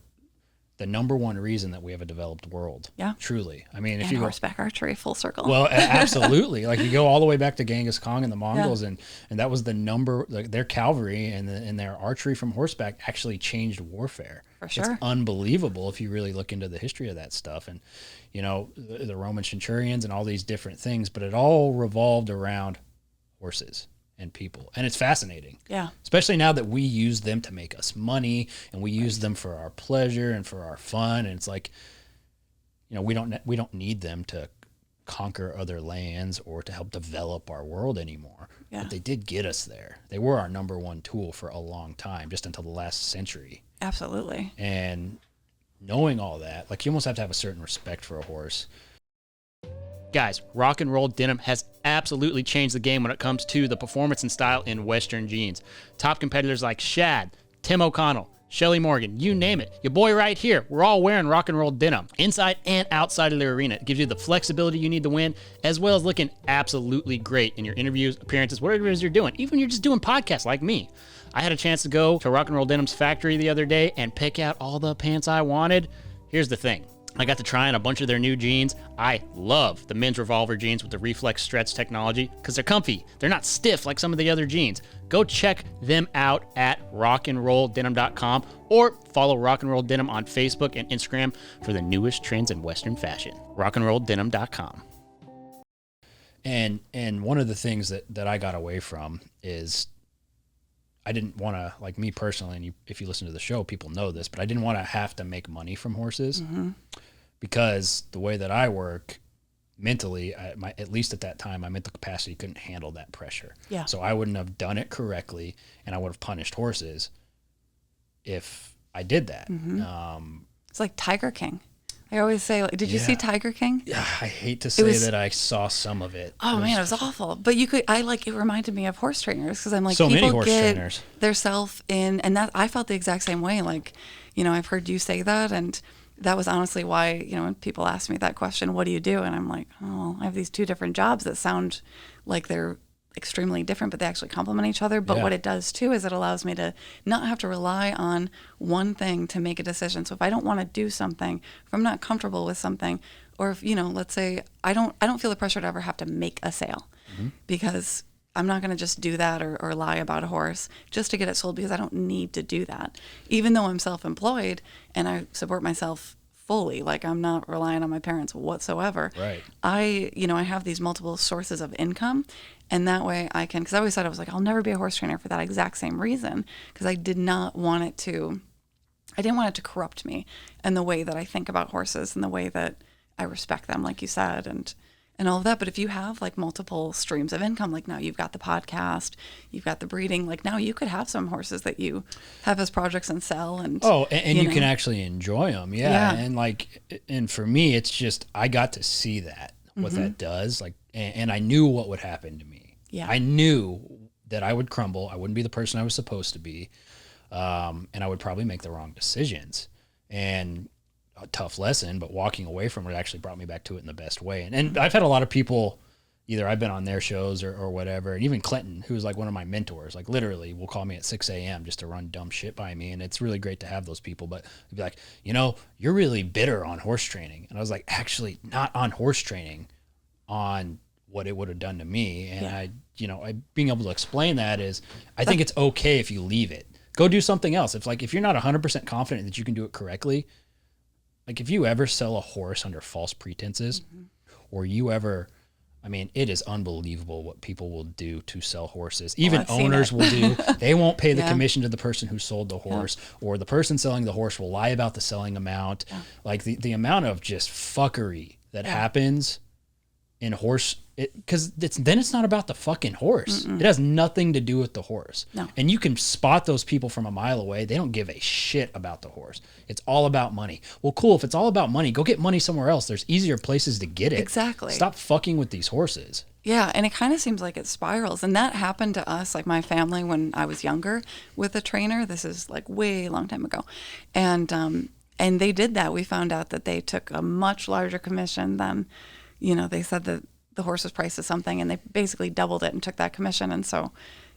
the number one reason that we have a developed world. Yeah. Truly. I mean, if you horseback archery, full circle. Well, absolutely. Like you go all the way back to Genghis Khan and the Mongols, and that was the number, like their cavalry and their archery from horseback actually changed warfare. For sure. It's unbelievable if you really look into the history of that stuff. And, the Roman centurions and all these different things, but it all revolved around horses and people. And it's fascinating. Yeah. Especially now that we use them to make us money and we use them for our pleasure and for our fun. And it's like, we don't need them to conquer other lands or to help develop our world anymore. Yeah. But they did get us there. They were our number one tool for a long time, just until the last century. Absolutely. And knowing all that, like you almost have to have a certain respect for a horse. Guys, rock and roll denim has absolutely changed the game when it comes to the performance and style in Western jeans. Top competitors like Shad, Tim O'Connell, Shelly Morgan, you name it. Your boy right here, we're all wearing rock and roll denim. Inside and outside of the arena, it gives you the flexibility you need to win, as well as looking absolutely great in your interviews, appearances, whatever it is you're doing. Even when you're just doing podcasts like me. I had a chance to go to Rock and Roll Denim's factory the other day and pick out all the pants I wanted. Here's the thing. I got to try on a bunch of their new jeans. I love the men's revolver jeans with the reflex stretch technology because they're comfy. They're not stiff like some of the other jeans. Go check them out at rockandrolldenim.com or follow Rock and Roll Denim on Facebook and Instagram for the newest trends in Western fashion. rockandrolldenim.com. And one of the things that I got away from is I didn't want to, like me personally, and if you listen to the show, people know this, but I didn't want to have to make money from horses because the way that I work mentally, at least at that time, my mental capacity couldn't handle that pressure. Yeah. So I wouldn't have done it correctly, and I would have punished horses if I did that. It's like Tiger King. I always say, like, did you see Tiger King? Yeah, I hate to say that I saw some of it. Oh, man, it was awful. But it reminded me of horse trainers because I'm like, so people many horse get trainers. Their self in, and that I felt the exact same way. Like, I've heard you say that, and that was honestly why, when people ask me that question, what do you do? And I'm like, oh, I have these two different jobs that sound like they're extremely different, but they actually complement each other. But what it does too is it allows me to not have to rely on one thing to make a decision. So if I don't want to do something, if I'm not comfortable with something, or if, let's say I don't feel the pressure to ever have to make a sale because I'm not going to just do that or lie about a horse just to get it sold because I don't need to do that. Even though I'm self-employed and I support myself fully. Like, I'm not relying on my parents whatsoever. Right. I have these multiple sources of income, and that way I can, because I always said, I was like, I'll never be a horse trainer for that exact same reason, because I didn't want it to corrupt me and the way that I think about horses and the way that I respect them, like you said, and all of that. But if you have like multiple streams of income, like now you've got the podcast, you've got the breeding, like now you could have some horses that you have as projects and sell. And you can actually enjoy them. Yeah. And for me, it's just, I got to see that, what that does. Like, and I knew what would happen to me. Yeah. I knew that I would crumble. I wouldn't be the person I was supposed to be. And I would probably make the wrong decisions. And a tough lesson, but walking away from it actually brought me back to it in the best way. And I've had a lot of people, either I've been on their shows or whatever, and even Clinton, who's like one of my mentors, like literally will call me at 6 a.m. just to run dumb shit by me. And it's really great to have those people, but he'd be like, you're really bitter on horse training. And I was like, actually not on horse training, on what it would have done to me. And I being able to explain that is, I think it's okay if you leave it, go do something else. If you're not 100% confident that you can do it correctly, like if you ever sell a horse under false pretenses, or you ever, it is unbelievable what people will do to sell horses. Even owners will do. They won't pay the commission to the person who sold the horse, or the person selling the horse will lie about the selling amount. Like the amount of just fuckery that happens in horse, because then it's not about the fucking horse. It has nothing to do with the horse. No. And you can spot those people from a mile away. They don't give a shit about the horse. It's all about money. Well, cool. If it's all about money, go get money somewhere else. There's easier places to get it. Exactly. Stop fucking with these horses. Yeah, and it kind of seems like it spirals. And that happened to us, like my family, when I was younger with a trainer. This is like way long time ago. And they did that. We found out that they took a much larger commission than, they said that the horse was priced as something, and they basically doubled it and took that commission. And so,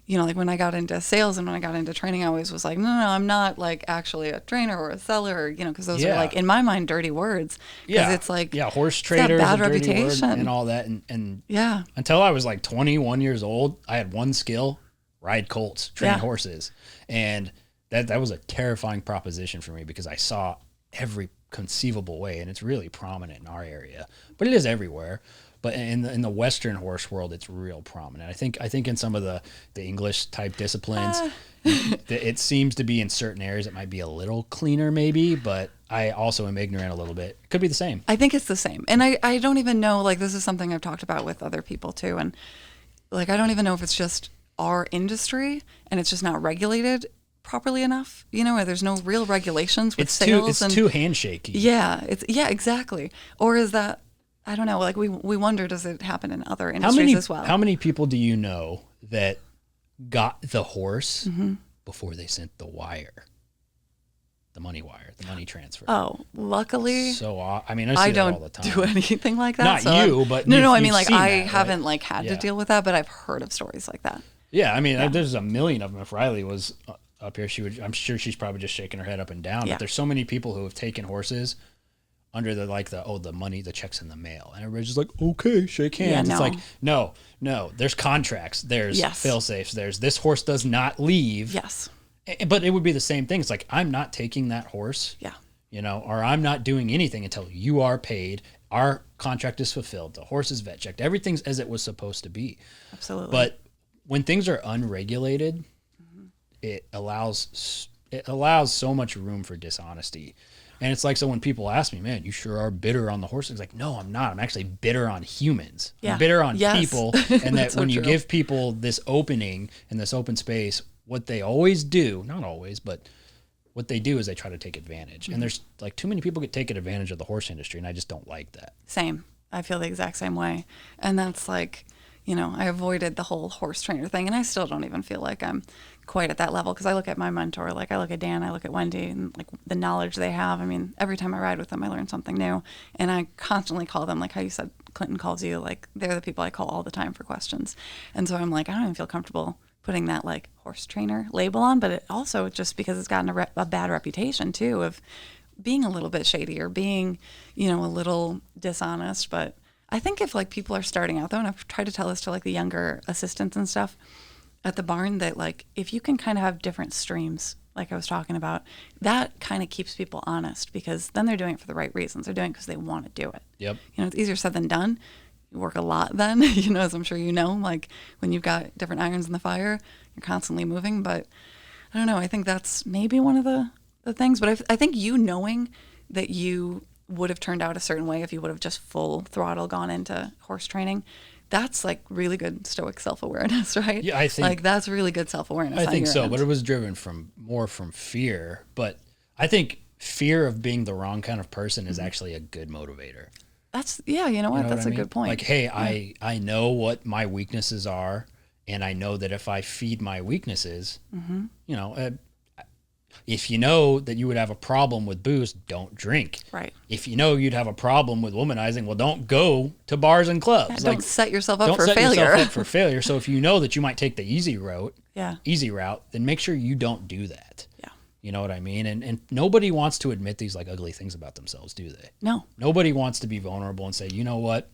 like when I got into sales and when I got into training, I always was like, no, I'm not like actually a trainer or a seller, because those are like, in my mind, dirty words. Because it's like, horse trader, bad a dirty reputation word and all that. And yeah, until I was like 21 years old, I had one skill: ride colts, train horses. And that was a terrifying proposition for me, because I saw every conceivable way, and it's really prominent in our area, but it is everywhere. But in the Western horse world, it's real prominent. I think in some of the English type disciplines, it seems to be in certain areas it might be a little cleaner maybe, but I also am ignorant a little bit. It could be the same. I think it's the same. And I don't even know, like, this is something I've talked about with other people too. And like, I don't even know if it's just our industry and it's just not regulated properly enough, or there's no real regulations with sales. It's too handshaky. Yeah, exactly. Or is that, I don't know, like we wonder, does it happen in other industries as well? How many people do you know that got the horse before they sent the wire? The money wire, the money transfer. Oh, luckily. So, I see I that all the don't time. do anything like that. Not so you, but no, I you've mean, like, seen I that, haven't right? like had to deal with that, but I've heard of stories like that. Yeah, there's a million of them. If Riley was up here, I'm sure she's probably just shaking her head up and down. Yeah. But there's so many people who have taken horses under the money, the checks in the mail, and everybody's just like, okay, shake hands. Yeah, It's like, no, there's contracts, there's fail safes, there's this horse does not leave. Yes. But it would be the same thing. It's like, I'm not taking that horse. Yeah. Or I'm not doing anything until you are paid. Our contract is fulfilled. The horse is vet checked. Everything's as it was supposed to be. Absolutely. But when things are unregulated, it allows so much room for dishonesty. And it's like, so when people ask me, man, you sure are bitter on the horse? It's like, no, I'm not. I'm actually bitter on humans. Yeah. I'm bitter on Yes. people. And that So when you true. give people this opening and this open space, what they always do, not always, but what they do is they try to take advantage. And there's like too many people get taken advantage of the horse industry, and I just don't like that. Same. I feel the exact same way. And that's like, I avoided the whole horse trainer thing, and I still don't even feel like I'm quite at that level, because I look at my mentor, like I look at Dan, I look at Wendy, and like the knowledge they have. Every time I ride with them, I learn something new, and I constantly call them, like how you said Clinton calls you, like they're the people I call all the time for questions. And so I'm like, I don't even feel comfortable putting that like horse trainer label on, but it also just because it's gotten a bad reputation too of being a little bit shady or being, a little dishonest. But I think if like people are starting out though, and I've tried to tell this to like the younger assistants and stuff at the barn, that like if you can kind of have different streams like I was talking about, that kind of keeps people honest, because then they're doing it for the right reasons. They're doing it because they want to do it. Yep. It's easier said than done. You work a lot then, as I'm sure like when you've got different irons in the fire, you're constantly moving. But I don't know. I think that's maybe one of the things. But I think knowing that you would have turned out a certain way if you would have just full throttle gone into horse training, that's like really good Stoic self-awareness, right? Yeah, I think like that's really good self-awareness. I think so, but it was driven more from fear. But I think fear of being the wrong kind of person is actually a good motivator. That's you know what? That's a good point. Like, hey, I know what my weaknesses are, and I know that if I feed my weaknesses, if you know that you would have a problem with booze, don't drink. Right. If you know you'd have a problem with womanizing, well, don't go to bars and clubs. Don't set yourself up don't for set failure. yourself up for failure. So if you know that you might take the easy route, then make sure you don't do that. Yeah. You know what I mean? And nobody wants to admit these like ugly things about themselves, do they? No. Nobody wants to be vulnerable and say, you know what?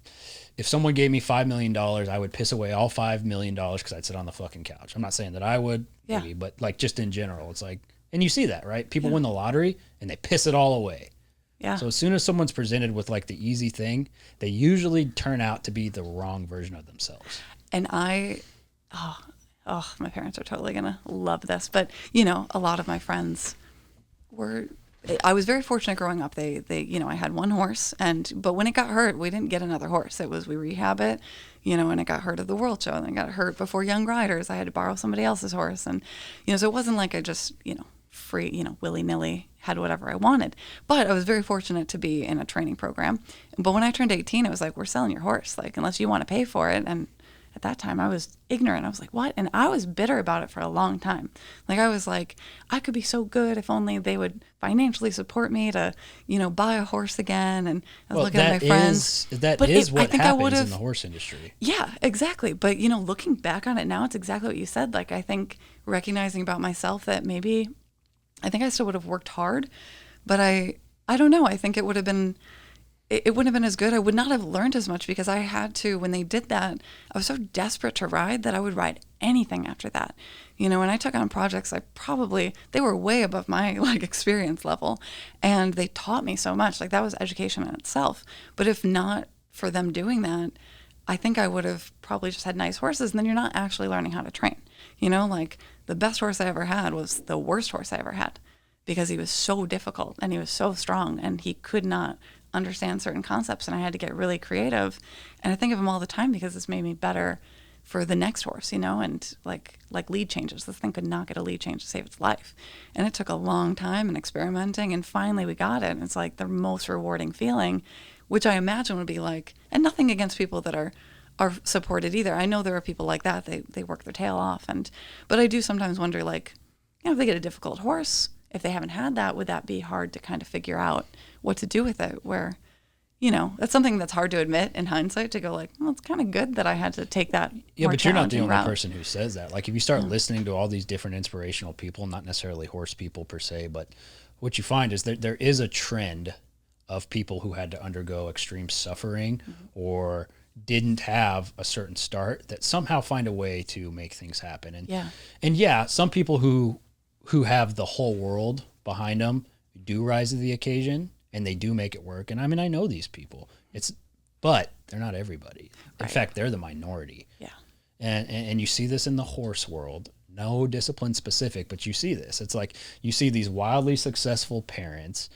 If someone gave me $5 million, I would piss away all $5 million because I'd sit on the fucking couch. I'm not saying that I would, maybe, but like just in general, it's like, and you see that, right? People win the lottery and they piss it all away. Yeah. So as soon as someone's presented with like the easy thing, they usually turn out to be the wrong version of themselves. And my parents are totally going to love this, but a lot of my friends I was very fortunate growing up. They I had one horse, but when it got hurt, we didn't get another horse. It was, we rehab it, and it got hurt at the World Show, and it got hurt before Young Riders. I had to borrow somebody else's horse. And, so it wasn't like I just, free, willy-nilly had whatever I wanted. But I was very fortunate to be in a training program. But when I turned 18, it was like, we're selling your horse, like, unless you want to pay for it. And at that time I was ignorant. I was like, what? And I was bitter about it for a long time. Like, I was like, I could be so good if only they would financially support me to, buy a horse again. And I was looking at my friends. That is what happens in the horse industry. Yeah, exactly. But, looking back on it now, it's exactly what you said. Like, I think recognizing about myself that maybe, I think I still would have worked hard, but I don't know. I think it would have been, it wouldn't have been as good. I would not have learned as much because I had to, when they did that, I was so desperate to ride that I would ride anything after that. When I took on projects, they were way above my experience level, and they taught me so much. Like, that was education in itself. But if not for them doing that, I think I would have probably just had nice horses, and then you're not actually learning how to train. The best horse I ever had was the worst horse I ever had, because he was so difficult and he was so strong and he could not understand certain concepts, and I had to get really creative. And I think of him all the time because it's made me better for the next horse, and like lead changes. This thing could not get a lead change to save its life. And it took a long time and experimenting, and finally we got it. And it's like the most rewarding feeling, which I imagine would be like, and nothing against people that are supported either. I know there are people like that. They work their tail off. But I do sometimes wonder, like, if they get a difficult horse, if they haven't had that, would that be hard to kind of figure out what to do with it? Where, that's something that's hard to admit in hindsight, to go like, well, it's kind of good that I had to take that. Yeah, but you're not the only route. person who says that. Like, if you start listening to all these different inspirational people, not necessarily horse people per se, but what you find is that there is a trend of people who had to undergo extreme suffering or didn't have a certain start that somehow find a way to make things happen. And some people who have the whole world behind them do rise to the occasion and they do make it work. And I mean, I know these people. But they're not everybody. In fact, they're the minority. Yeah. And you see this in the horse world. No discipline specific, but you see this. It's like you see these wildly successful parents,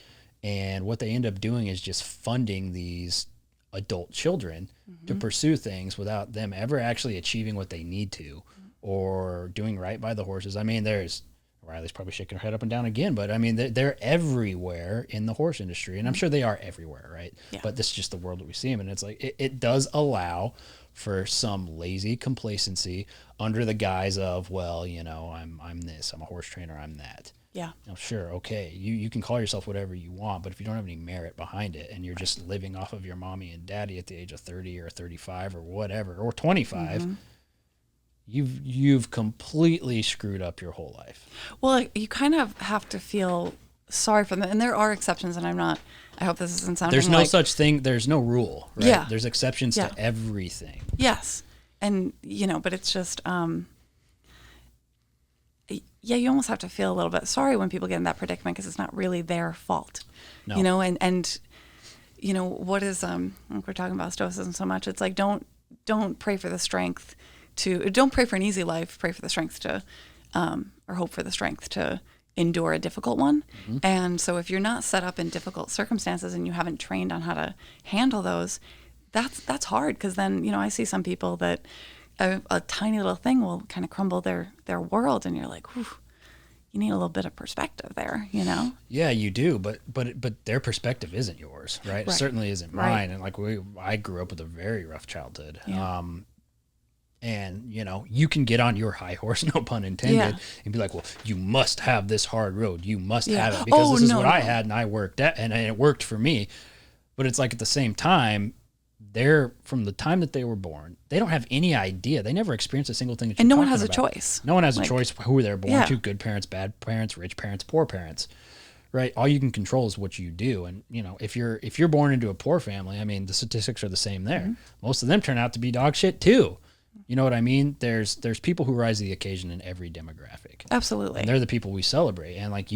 and what they end up doing is just funding these adult children to pursue things without them ever actually achieving what they need to or doing right by the horses. I mean, Riley's probably shaking her head up and down again, but I mean, they're everywhere in the horse industry, and I'm sure they are everywhere, right? Yeah. But this is just the world that we see them, and it's like it does allow for some lazy complacency under the guise of, well, I'm this, I'm a horse trainer, I'm that. Yeah. Sure, okay, you can call yourself whatever you want, but if you don't have any merit behind it and you're just living off of your mommy and daddy at the age of 30 or 35 or whatever, or 25, you've completely screwed up your whole life. Well, you kind of have to feel sorry for them. And there are exceptions, and I hope this isn't sounding There's no such thing, there's no rule, right? Yeah. There's exceptions to everything. Yes. And, but it's just, yeah, you almost have to feel a little bit sorry when people get in that predicament because it's not really their fault, No. you know, and you know, what is, like we're talking about Stoicism so much, it's like, don't pray for the strength don't pray for an easy life, pray for the strength to, or hope for the strength to endure a difficult one. Mm-hmm. And so if you're not set up in difficult circumstances and you haven't trained on how to handle those, that's hard. Cause then, you know, I see some people that a tiny little thing will kind of crumble their world, and you're like, whew, you need a little bit of perspective there, you know? Yeah, you do, but their perspective isn't yours, right? It certainly isn't mine. And like I grew up with a very rough childhood. Yeah. And you know, you can get on your high horse, no pun intended, and be like, well, you must have this hard road. You must have it because this is what I had and I worked at, and it worked for me. But it's like at the same time, from the time that they were born, they don't have any idea. They never experienced a single thing that you're and no one has about. a choice. No one has a choice who they're born to, good parents, bad parents, rich parents, poor parents, right? All you can control is what you do. And, you know, if you're born into a poor family, I mean, the statistics are the same there. Mm-hmm. Most of them turn out to be dog shit too. You know what I mean? There's people who rise to the occasion in every demographic. Absolutely. And they're the people we celebrate. And like,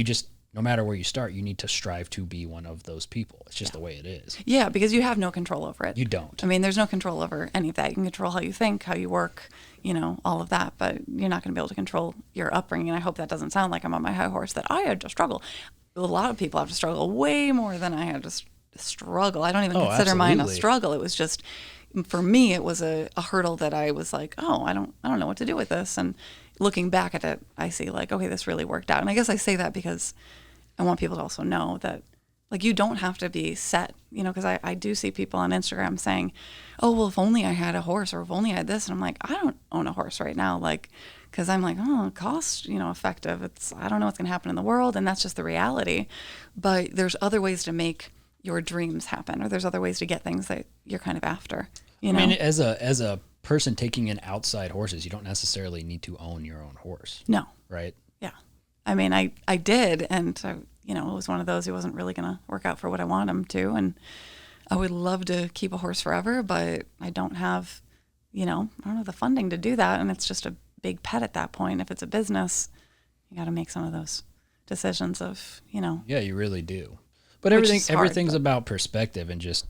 no matter where you start, you need to strive to be one of those people. It's just the way it is. Yeah, because you have no control over it. You don't. I mean, there's no control over any of that. You can control how you think, how you work, you know, all of that, but you're not going to be able to control your upbringing. And I hope that doesn't sound like I'm on my high horse, that I had to struggle. A lot of people have to struggle way more than I had to struggle. I don't even consider mine a struggle. It was just, for me, it was a hurdle that I was like, oh, I don't know what to do with this. And looking back at it, I see like, okay, this really worked out. And I guess I say that because I want people to also know that, like, you don't have to be set, you know, because I do see people on Instagram saying, oh, well, if only I had a horse, or if only I had this. And I'm like, I don't own a horse right now. Like, because I'm like, oh, cost, you know, effective. I don't know what's going to happen in the world. And that's just the reality. But there's other ways to make your dreams happen, or there's other ways to get things that you're kind of after, you know? I mean, as a person taking in outside horses, you don't necessarily need to own your own horse. No. Right? Yeah. I mean, I did, and you know, it was one of those. He wasn't really going to work out for what I want him to, and I would love to keep a horse forever, but I don't have, you know, I don't have the funding to do that, and it's just a big pet at that point. If it's a business, you got to make some of those decisions of, you know. Yeah, you really do. But everything's about perspective and just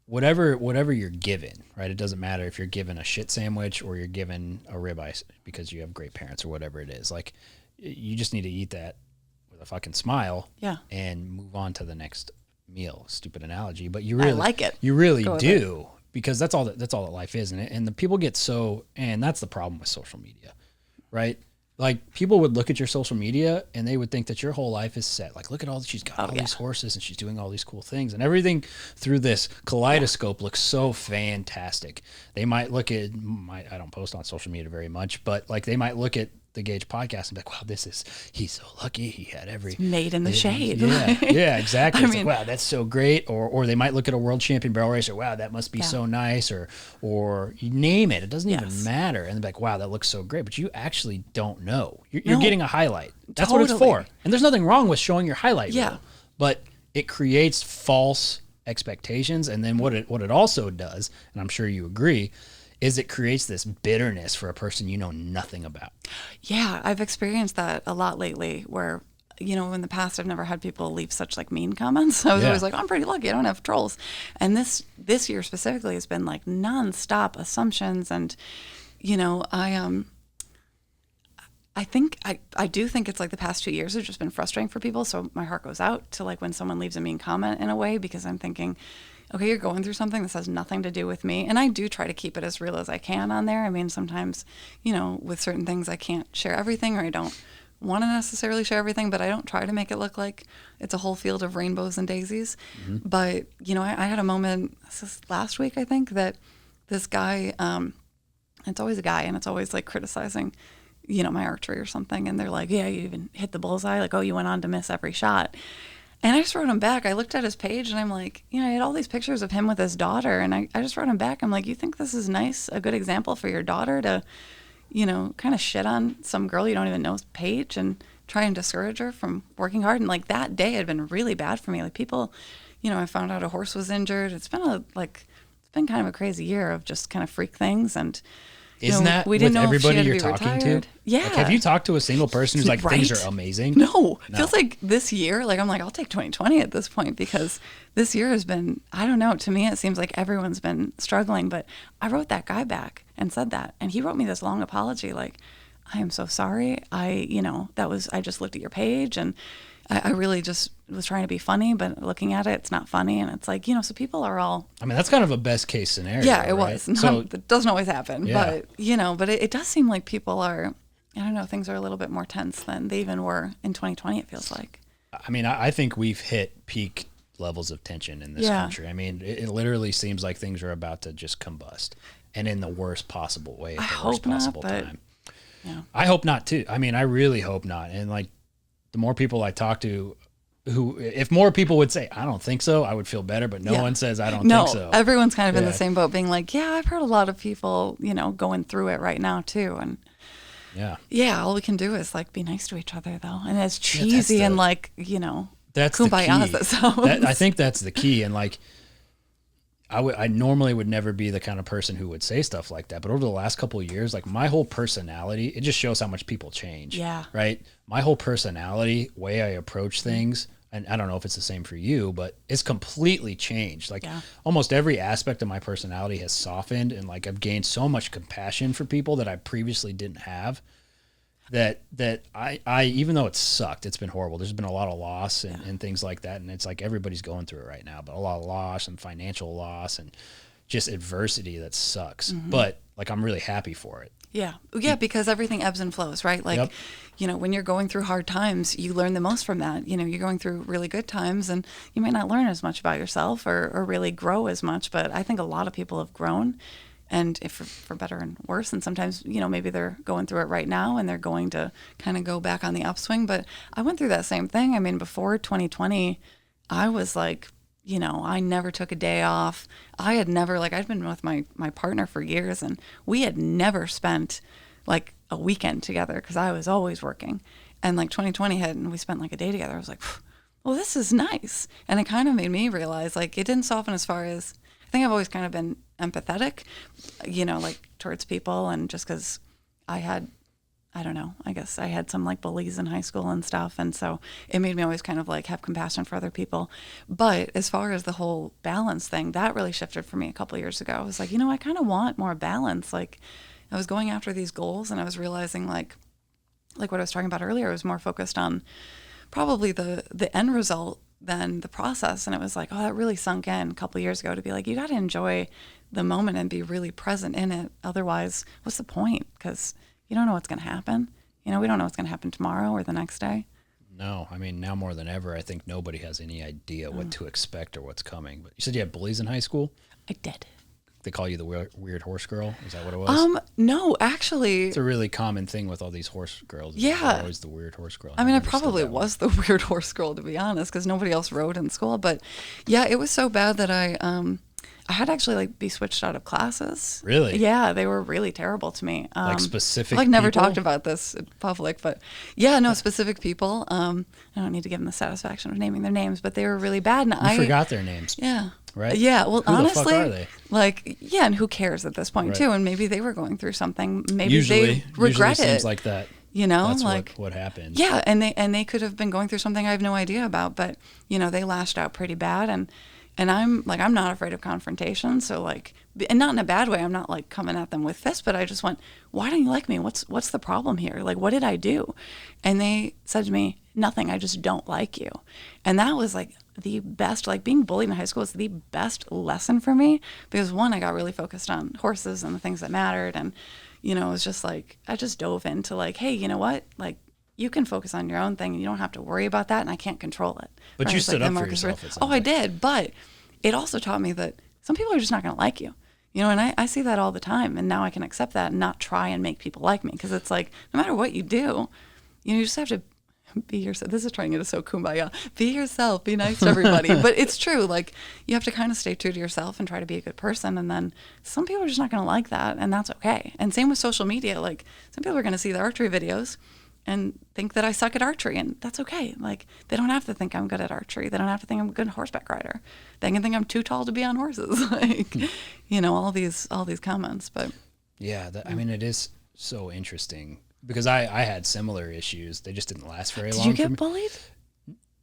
whatever you're given, right? It doesn't matter if you're given a shit sandwich or you're given a ribeye because you have great parents or whatever it is. Like, you just need to eat that with a fucking smile, and move on to the next meal. Stupid analogy, but you really I like it. You really do, because that's all that life is, and the people get so, and that's the problem with social media, right? Like, people would look at your social media and they would think that your whole life is set. Like, look at she's got all these horses and she's doing all these cool things, and everything through this kaleidoscope looks so fantastic. They might look at I don't post on social media very much, but like, they might look at the Gage podcast and be like, wow, he's so lucky. He had every made in the shade. Yeah, exactly. It's like, wow, that's so great. Or they might look at a world champion barrel racer. Wow, that must be so nice. Or you name it. It doesn't even matter. And they're like, wow, that looks so great. But you actually don't know. You're getting a highlight. That's what it's for. And there's nothing wrong with showing your highlight reel. But it creates false expectations. And then what it also does, and I'm sure you agree, is it creates this bitterness for a person you know nothing about. Yeah, I've experienced that a lot lately where, you know, in the past I've never had people leave such like mean comments. I was always like, I'm pretty lucky I don't have trolls. And this year specifically has been like nonstop assumptions. And, you know, I do think it's like the past 2 years have just been frustrating for people. So my heart goes out to like when someone leaves a mean comment in a way, because I'm thinking, okay, you're going through something. This has nothing to do with me. And I do try to keep it as real as I can on there. I mean, sometimes, you know, with certain things, I can't share everything, or I don't want to necessarily share everything, but I don't try to make it look like it's a whole field of rainbows and daisies. Mm-hmm. But, you know, I had a moment last week, I think, that this guy, it's always a guy, and it's always like criticizing, you know, my archery or something. And they're like, yeah, you even hit the bullseye. Like, oh, you went on to miss every shot. And I just wrote him back. I looked at his page and I'm like, you know, I had all these pictures of him with his daughter. And I just wrote him back. I'm like, you think this is nice, a good example for your daughter to, you know, kind of shit on some girl you don't even know's page and try and discourage her from working hard? And like, that day had been really bad for me. Like, people, you know, I found out a horse was injured. It's been kind of a crazy year of just kind of freak things. And, Isn't that we didn't with know if she everybody had to you're be talking retired. to? Yeah. Like, have you talked to a single person who's like, things Right? are amazing? No. Feels like this year, like I'm like, I'll take 2020 at this point, because this year has been, I don't know, to me it seems like everyone's been struggling. But I wrote that guy back and said that, and he wrote me this long apology, like, I am so sorry. I just looked at your page, and I really just was trying to be funny, but looking at it, it's not funny. And it's like, so people are all. I mean, that's kind of a best case scenario. Yeah, it right? was. So It doesn't always happen. Yeah. But it does seem like people are, I don't know, things are a little bit more tense than they even were in 2020, it feels like. I mean, I think we've hit peak levels of tension in this country. I mean, it literally seems like things are about to just combust, and in the worst possible way at the worst possible time. Yeah. I hope not too. I mean, I really hope not. And like, the more people I talk to, if more people would say, I don't think so, I would feel better, but no one says, I don't think so. Everyone's kind of in the same boat, being like, yeah, I've heard a lot of people, going through it right now too. And yeah, all we can do is like be nice to each other though. And as cheesy and like, that's kumbaya the as that sounds. I think that's the key. And like, I normally would never be the kind of person who would say stuff like that. But over the last couple of years, like my whole personality, it just shows how much people change. Yeah. Right. My whole personality, way I approach things, and I don't know if it's the same for you, but it's completely changed. Like almost every aspect of my personality has softened, and like I've gained so much compassion for people that I previously didn't have. That I even though it sucked, it's been horrible. There's been a lot of loss and things like that, and it's like everybody's going through it right now. But a lot of loss and financial loss and just adversity that sucks. But like I'm really happy for it. Yeah, because everything ebbs and flows, right? Like, when you're going through hard times, you learn the most from that. You're going through really good times, and you might not learn as much about yourself or really grow as much. But I think a lot of people have grown. And if for better and worse, and sometimes, maybe they're going through it right now and they're going to kind of go back on the upswing. But I went through that same thing. I mean, before 2020, I was like, I never took a day off. I had never, I'd been with my partner for years, and we had never spent like a weekend together because I was always working. And like 2020 hit and we spent like a day together. I was like, well, this is nice. And it kind of made me realize like it didn't soften as far as, I think I've always kind of been empathetic, towards people. And just because I don't know, I guess I had some like bullies in high school and stuff. And so it made me always kind of like have compassion for other people. But as far as the whole balance thing, that really shifted for me a couple of years ago. I was like, I kind of want more balance. Like I was going after these goals, and I was realizing like what I was talking about earlier, I was more focused on probably the end result than the process. And it was like, oh, that really sunk in a couple of years ago to be like, you got to enjoy the moment and be really present in it. Otherwise, what's the point? Because you don't know what's going to happen. We don't know what's going to happen tomorrow or the next day. No, I mean, now more than ever, I think nobody has any idea what to expect or what's coming. But you said you had bullies in high school? I did. They call you the weird horse girl? Is that what it was? No, actually. It's a really common thing with all these horse girls. Yeah. They're always the weird horse girl. I mean, I probably was the weird horse girl, to be honest, because nobody else rode in school. But yeah, it was so bad that I had to actually be switched out of classes. Really? Yeah, they were really terrible to me. Specific I've never people? talked about this in public, but yeah, no, specific people. I don't need to give them the satisfaction of naming their names, but they were really bad. And I forgot their names. Yeah. Right? Yeah. Well, Who honestly, the fuck are they? And who cares at this point too? And maybe they were going through something. Maybe Usually they regret seems it. like that. That's what happened. Yeah, and they could have been going through something I have no idea about, but they lashed out pretty bad, and I'm not afraid of confrontation. So and not in a bad way. I'm not coming at them with fists, but I just went, why don't you like me? What's the problem here? What did I do? And they said to me, nothing. I just don't like you. And that was the best, being bullied in high school was the best lesson for me, because one, I got really focused on horses and the things that mattered. And, it was just I just dove into hey, you know what? You can focus on your own thing and you don't have to worry about that. And I can't control it. But right? you stood up for yourself. I did. But it also taught me that some people are just not going to like you. And I see that all the time. And now I can accept that and not try and make people like me. Because it's no matter what you do, you just have to be yourself. This is turning into so kumbaya. Be yourself. Be nice to everybody. But it's true. You have to kind of stay true to yourself and try to be a good person. And then some people are just not going to like that. And that's okay. And same with social media. Some people are going to see the archery videos and think that I suck at archery, and that's okay. They don't have to think I'm good at archery. They don't have to think I'm a good horseback rider. They can think I'm too tall to be on horses. All these comments. But Yeah, I mean, it is so interesting because I had similar issues. They just didn't last very long. Did you for get me. bullied?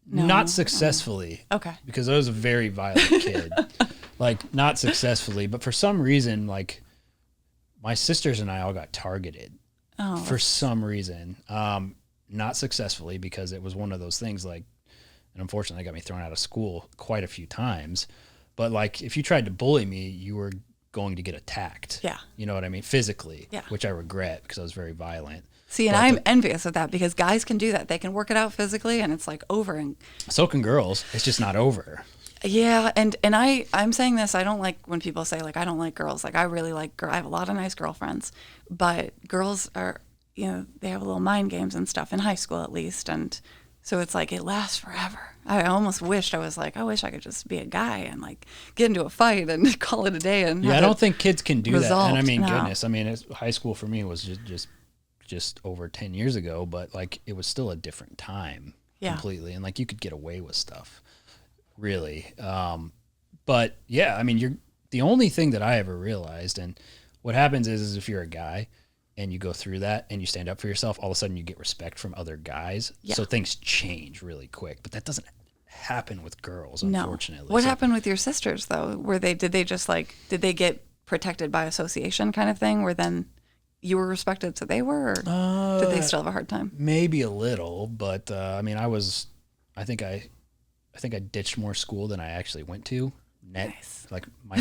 No. Not successfully. Okay. Because I was a very violent kid. Like, not successfully, but for some reason, like, my sisters and I all got targeted for some reason. Not successfully, because it was one of those things, like, and unfortunately got me thrown out of school quite a few times. But, like, if you tried to bully me, you were going to get attacked. Yeah. You know what I mean? Physically. Yeah. Which I regret because I was very violent. See, and I'm envious of that because guys can do that. They can work it out physically and it's like over. And so can girls. It's just not over. yeah, and I'm saying this, I don't like when people say, like, I don't like girls. Like, I really like girls. I have a lot of nice girlfriends. But girls are, you know, they have little mind games and stuff, in high school at least. And so it's like, it lasts forever. I almost wished I was like, I wish I could just be a guy and, like, get into a fight and call it a day. And yeah, I don't think kids can do that. And I mean, No. goodness, I mean, high school for me was just over 10 years ago, but, like, it was still a different time completely. And, like, you could get away with stuff, really. But yeah, I mean, the only thing that I ever realized, and what happens is if you're a guy and you go through that and you stand up for yourself, all of a sudden you get respect from other guys. Yeah. So things change really quick, but that doesn't happen with girls, unfortunately. What happened with your sisters though? Did they get protected by association kind of thing where then you were respected, so they were, or did they still have a hard time? Maybe a little, but I mean, I think I ditched more school than I actually went to. Nice. Like my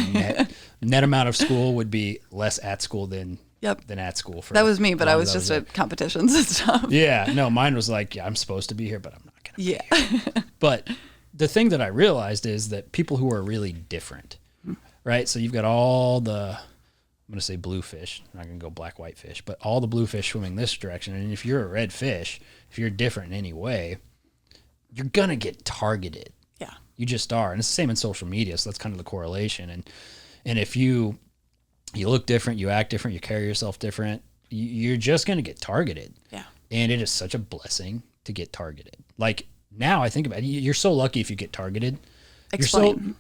net amount of school would be less at school than at school. That was me, but I was just at competitions and stuff. Yeah, no, mine was like, yeah, I'm supposed to be here, but I'm not gonna. Yeah. But the thing that I realized is that people who are really different, right? So you've got all the, I'm going to say bluefish. I'm not going to go black, white fish, but all the bluefish swimming this direction. And if you're a red fish, if you're different in any way, you're going to get targeted. Yeah. You just are. And it's the same in social media. So that's kind of the correlation. And if you look different, you act different, you carry yourself different, you're just going to get targeted. Yeah. And it is such a blessing to get targeted. Like, now I think about it, you're so lucky if you get targeted. Explain.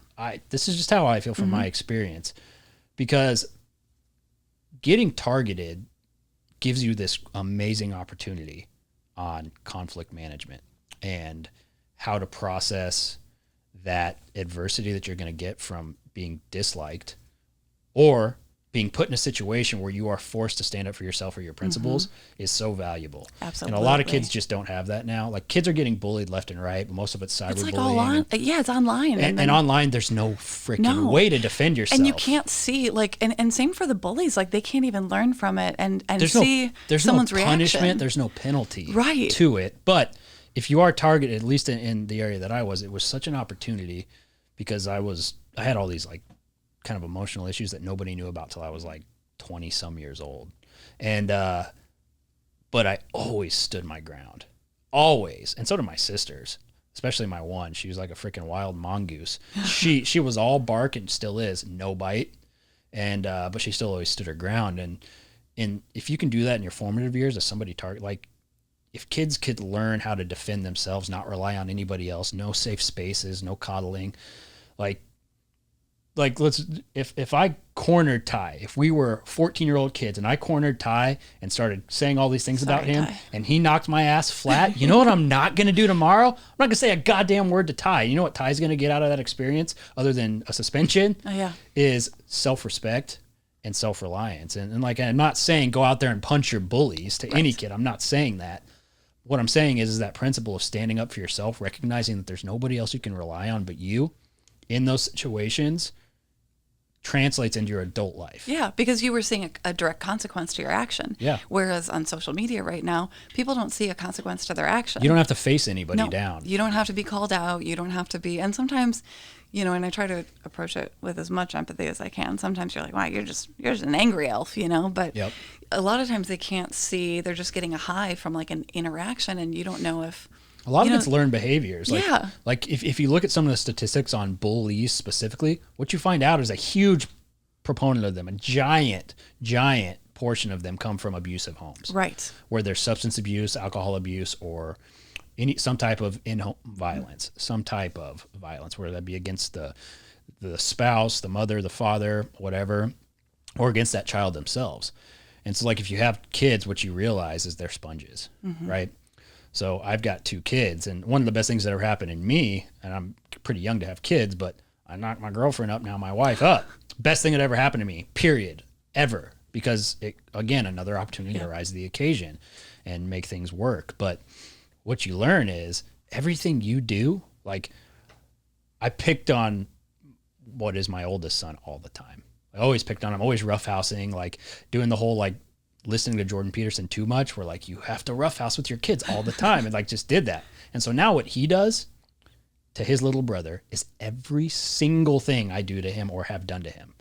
This is just how I feel from my experience, because getting targeted gives you this amazing opportunity on conflict management and how to process that adversity that you're going to get from being disliked or being put in a situation where you are forced to stand up for yourself or your principles is so valuable. Absolutely. And a lot of kids just don't have that now. Like, kids are getting bullied left and right, but most of it's cyberbullying. It's like all on. Yeah, it's online. And online, there's no freaking way to defend yourself. And you can't see, like, and same for the bullies. Like, they can't even learn from it and there's see someone's no reaction. Punishment. There's no penalty Right. to it. But if you are targeted, at least in the area that I was, it was such an opportunity because I had all these, like, kind of emotional issues that nobody knew about till I was, like, 20 some years old. And but I always stood my ground, always. And so did my sisters, especially my one. She was like a freaking wild mongoose. She was all bark and still is, no bite. And but she still always stood her ground. And if you can do that in your formative years as somebody like, if kids could learn how to defend themselves, not rely on anybody else, no safe spaces, no coddling, like if I cornered Ty, if we were 14-year-old kids and I cornered Ty and started saying all these things about him Ty. and he knocked my ass flat, you know what I'm not going to do tomorrow? I'm not going to say a goddamn word to Ty. You know what Ty's going to get out of that experience other than a suspension? Oh, yeah. Is self-respect and self-reliance. And like, I'm not saying go out there and punch your bullies to any kid. I'm not saying that. What I'm saying is that principle of standing up for yourself, recognizing that there's nobody else you can rely on but you in those situations, translates into your adult life. Yeah, because you were seeing a direct consequence to your action. Yeah. Whereas on social media right now, people don't see a consequence to their action. You don't have to face anybody down. You don't have to be called out. You don't have to be. And sometimes, and I try to approach it with as much empathy as I can. Sometimes you're like, wow, you're just an angry elf, But a lot of times they can't see. They're just getting a high from like an interaction, and you don't know if. A lot of it's learned behaviors. Like, yeah. Like if you look at some of the statistics on bullies specifically, what you find out is a huge proponent of them, a giant portion of them come from abusive homes. Right. Where there's substance abuse, alcohol abuse, or some type of in-home violence, whether that be against the spouse, the mother, the father, whatever, or against that child themselves. And so like if you have kids, what you realize is they're sponges, right? So I've got 2 kids, and one of the best things that ever happened in me, and I'm pretty young to have kids, but I knocked my girlfriend up, now my wife up. Best thing that ever happened to me, period, ever. Because, again, another opportunity to rise to the occasion and make things work. But what you learn is everything you do, like I picked on what is my oldest son all the time. I always picked on him, always roughhousing, like doing the whole like listening to Jordan Peterson too much, where like you have to roughhouse with your kids all the time, and like just did that. And so now what he does to his little brother is every single thing I do to him or have done to him.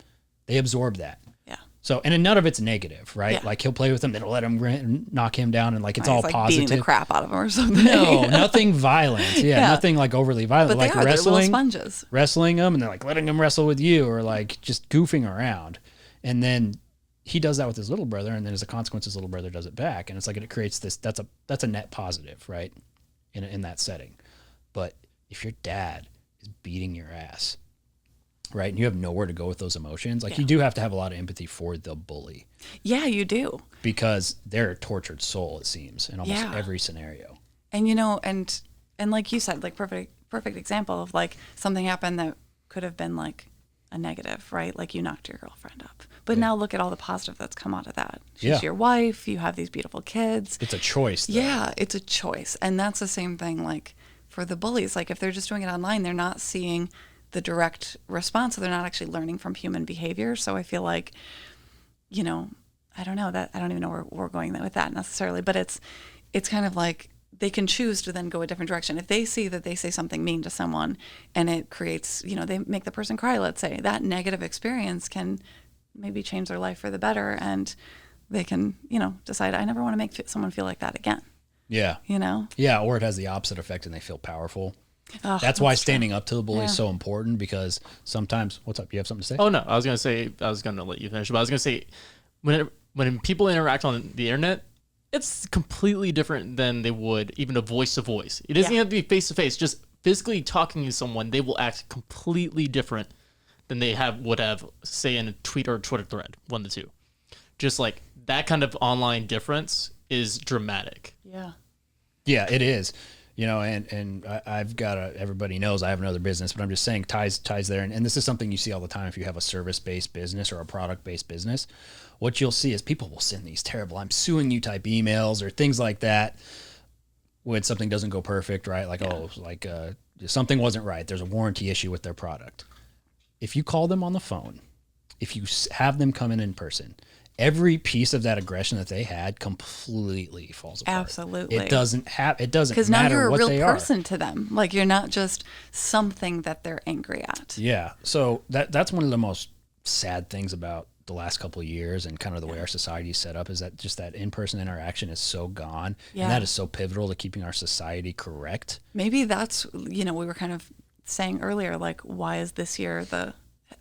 They absorb that. Yeah. So, and none of it's negative, right? Yeah. Like he'll play with them, it'll let him knock him down, and like it's Right, all like positive. beating the crap out of him or something. No, nothing violent. Yeah, nothing like overly violent. But like they are, they're little wrestling, sponges. wrestling them, and they're like letting them wrestle with you, or like just goofing around. And then he does that with his little brother, and then as a consequence, his little brother does it back, and it's like it creates this. That's a net positive, right? In that setting. But if your dad is beating your ass, right, and you have nowhere to go with those emotions, like you do have to have a lot of empathy for the bully. Yeah, you do. Because they're a tortured soul, it seems, in almost every scenario. And you know, and like you said, like perfect example of like something happened that could have been like a negative, right? Like you knocked your girlfriend up. But now look at all the positive that's come out of that. She's your wife, you have these beautiful kids. It's a choice, though. Yeah, it's a choice. And that's the same thing like for the bullies. Like if they're just doing it online, they're not seeing the direct response, so they're not actually learning from human behavior. So I feel like, you know, I don't know that I don't even know where we're going with that necessarily, but it's kind of like they can choose to then go a different direction. If they see that they say something mean to someone and it creates, you know, they make the person cry, let's say, that negative experience can maybe change their life for the better, and they can, you know, decide I never want to make someone feel like that again. Yeah. You know? Yeah, or it has the opposite effect and they feel powerful. Oh, that's why standing up to the bully is so important, because sometimes, what's up? You have something to say? Oh, no. I was going to let you finish, but I was going to say when people interact on the internet, it's completely different than they would even a voice to voice. It doesn't have to be face to face. Just physically talking to someone, they will act completely different than they would have, say, in a tweet or a Twitter thread, 1 to 2. Just like that kind of online difference is dramatic. Yeah. Yeah, it is. You know, and I've got everybody knows I have another business, but I'm just saying ties there. And this is something you see all the time if you have a service-based business or a product-based business. What you'll see is people will send these terrible, I'm suing you type emails or things like that when something doesn't go perfect, right? Like, something wasn't right. There's a warranty issue with their product. If you call them on the phone, if you have them come in person, every piece of that aggression that they had completely falls apart. Absolutely. It doesn't matter because now you're a what real they person to them. Like you're not just something that they're angry at. Yeah. So that's one of the most sad things about the last couple of years and kind of the way our society is set up, is that just that in-person interaction is so gone. Yeah. And that is so pivotal to keeping our society correct. Maybe that's, you know, we were kind of saying earlier, like, why is this year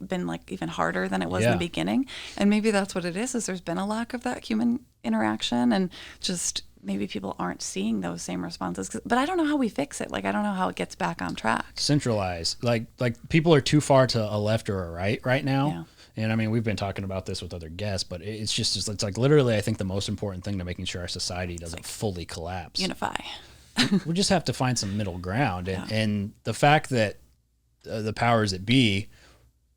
been like even harder than it was in the beginning? And maybe that's what it is there's been a lack of that human interaction, and just maybe people aren't seeing those same responses. But I don't know how we fix it. Like, I don't know how it gets back on track. Centralize. Like people are too far to a left or a right now. Yeah. And I mean, we've been talking about this with other guests, but it's like literally, I think the most important thing to making sure our society doesn't fully collapse. Unify. We just have to find some middle ground. And the fact that the powers that be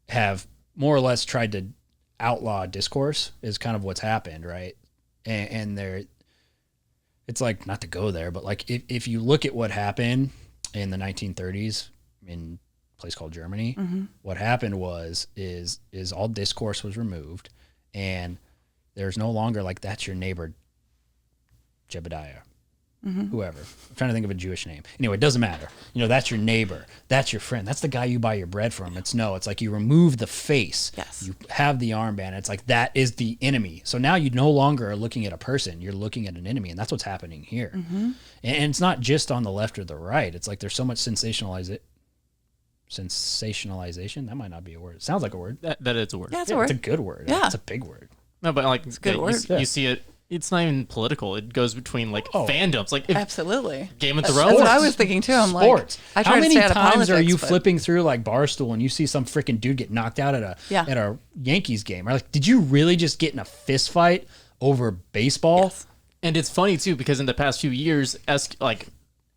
have more or less tried to outlaw discourse is kind of what's happened, right? And it's like, not to go there, but like if you look at what happened in the 1930s in a place called Germany, what happened is all discourse was removed, and there's no longer like, that's your neighbor Jebediah. Whoever. I'm trying to think of a Jewish name. Anyway, it doesn't matter. You know, that's your neighbor. That's your friend. That's the guy you buy your bread from. It's like you remove the face. Yes. You have the armband. It's like that is the enemy. So now you no longer are looking at a person. You're looking at an enemy, and that's what's happening here. And it's not just on the left or the right. It's like there's so much sensationalization. That might not be a word. It sounds like a word. That is a word. Yeah, it's a word. It's a good word. Yeah. It's a big word. No, but like it's a good word. You see it it's not even political. It goes between like fandoms, like if Absolutely. Game of That's Thrones. what I was thinking too. I'm Sports. like, I try How to many stay out of times are politics, you but- flipping through like Barstool and you see some freaking dude get knocked out at a Yankees game? Or like, did you really just get in a fist fight over baseball? Yes. And it's funny too because in the past few years,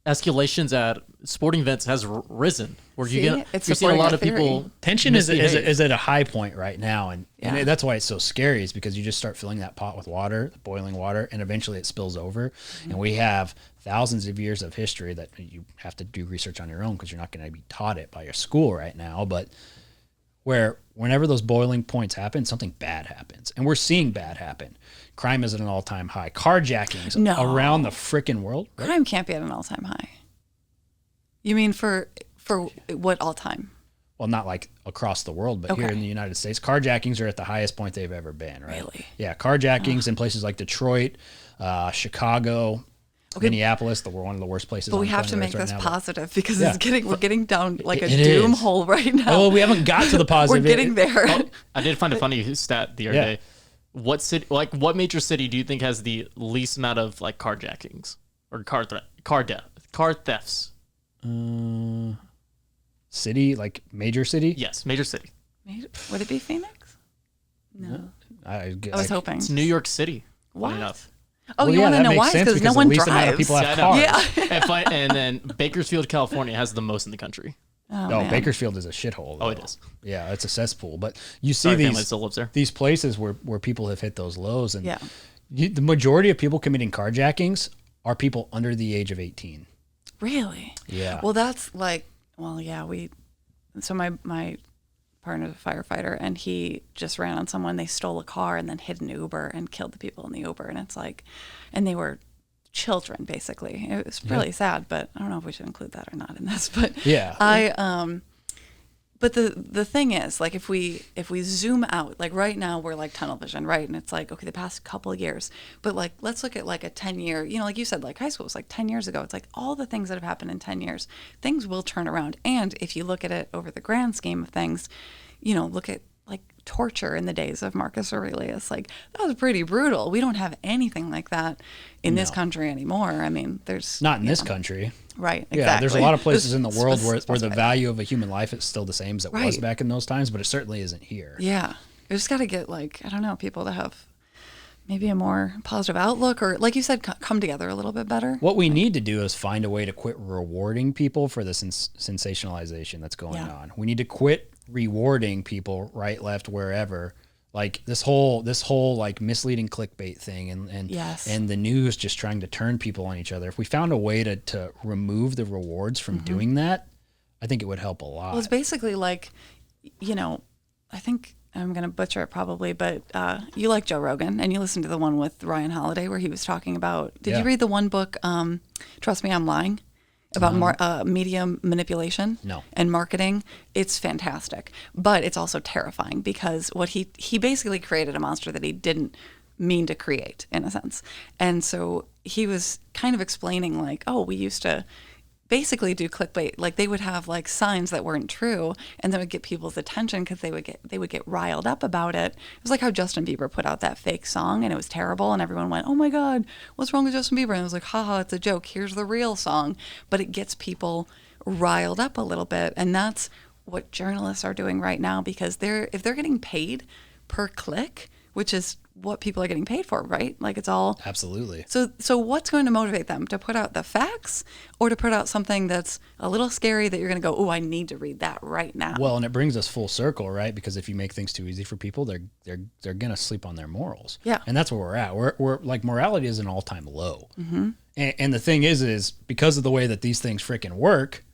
escalations at sporting events has risen. Where See? you're It's seeing a supporting lot that of people theory. Tension is misbehave. at a high point right now, and Yeah. that's why it's so scary. Is because you just start filling that pot with water, boiling water, and eventually it spills over. And we have thousands of years of history that you have to do research on your own because you're not going to be taught it by your school right now. But whenever those boiling points happen, something bad happens, and we're seeing bad happen. Crime is at an all-time high. Carjackings around the frickin' world. Right? Crime can't be at an all-time high. You mean for what all-time? Well, not like across the world, but here in the United States, carjackings are at the highest point they've ever been, right? Really? Yeah, carjackings in places like Detroit, Chicago, Minneapolis, one of the worst places. But we on have to planet make Earth this right now, but- positive because Yeah. we're getting down like a It doom is. hole right now. Oh, we haven't got to the positive. We're getting there. I did find a funny stat the other Yeah. day. What major city do you think has the least amount of like carjackings or car thefts? City, like major city? Yes, major city. Would it be Phoenix? No. I I was hoping. It's New York City. What? Funny enough. Oh, Well, you yeah, want to that know makes why? sense Because no because one the least amount of drives. people have Yeah, I know. cars. And then Bakersfield, California has the most in the country. Oh, No, man. Bakersfield is a shithole. Oh, though. it is. Yeah, it's a cesspool. But you see Sorry, family these still lives there. these places where people have hit those lows, and Yeah. the majority of people committing carjackings are people under the age of 18. Really? Yeah. Well, that's like, so my partner's a firefighter, and he just ran on someone. They stole a car and then hit an Uber and killed the people in the Uber. And it's like, and they were children, basically. It was really sad, but I don't know if we should include that or not in this. But Yeah. But the thing is, like, if we zoom out, like right now we're like tunnel vision, right? And it's like, okay, the past couple of years, but like, let's look at like a 10-year, like you said, like high school was like 10 years ago. It's like all the things that have happened in 10 years, things will turn around. And if you look at it over the grand scheme of things, look at like torture in the days of Marcus Aurelius, like that was pretty brutal. We don't have anything like that in this country anymore. I mean, there's Not in this country. Right. Exactly. Yeah, there's a lot of places in the world where the specify that. value of a human life is still the same as it was Right. back in those times, but it certainly isn't here. Yeah. We just got to get like, I don't know, people to have maybe a more positive outlook, or like you said, come together a little bit better. What we need to do is find a way to quit rewarding people for the sensationalization that's going on. We need to quit rewarding people right, left, wherever. Like this whole like misleading clickbait thing and Yes. and the news just trying to turn people on each other. If we found a way to remove the rewards from doing that, I think it would help a lot. Well, it's basically like, I think I'm going to butcher it probably, but you like Joe Rogan and you listened to the one with Ryan Holiday where he was talking about, did you read the one book, Trust Me, I'm Lying? About media manipulation and marketing. It's fantastic, but it's also terrifying because what he basically created a monster that he didn't mean to create in a sense. And so he was kind of explaining like, oh, we used to basically do clickbait. Like they would have like signs that weren't true and that would get people's attention because they would get riled up about it. It was like how Justin Bieber put out that fake song and it was terrible and everyone went, oh my God, what's wrong with Justin Bieber? And it was like, haha, it's a joke. Here's the real song. But it gets people riled up a little bit. And that's what journalists are doing right now because if they're getting paid per click, which is what people are getting paid for, right? Like it's all Absolutely. So what's going to motivate them to put out the facts or to put out something that's a little scary that you're going to go, oh, I need to read that right now. Well, and it brings us full circle, right? Because if you make things too easy for people, they're gonna sleep on their morals. Yeah. And that's where we're at. We're like morality is an all-time low. Mm-hmm. And the thing is because of the way that these things freaking work,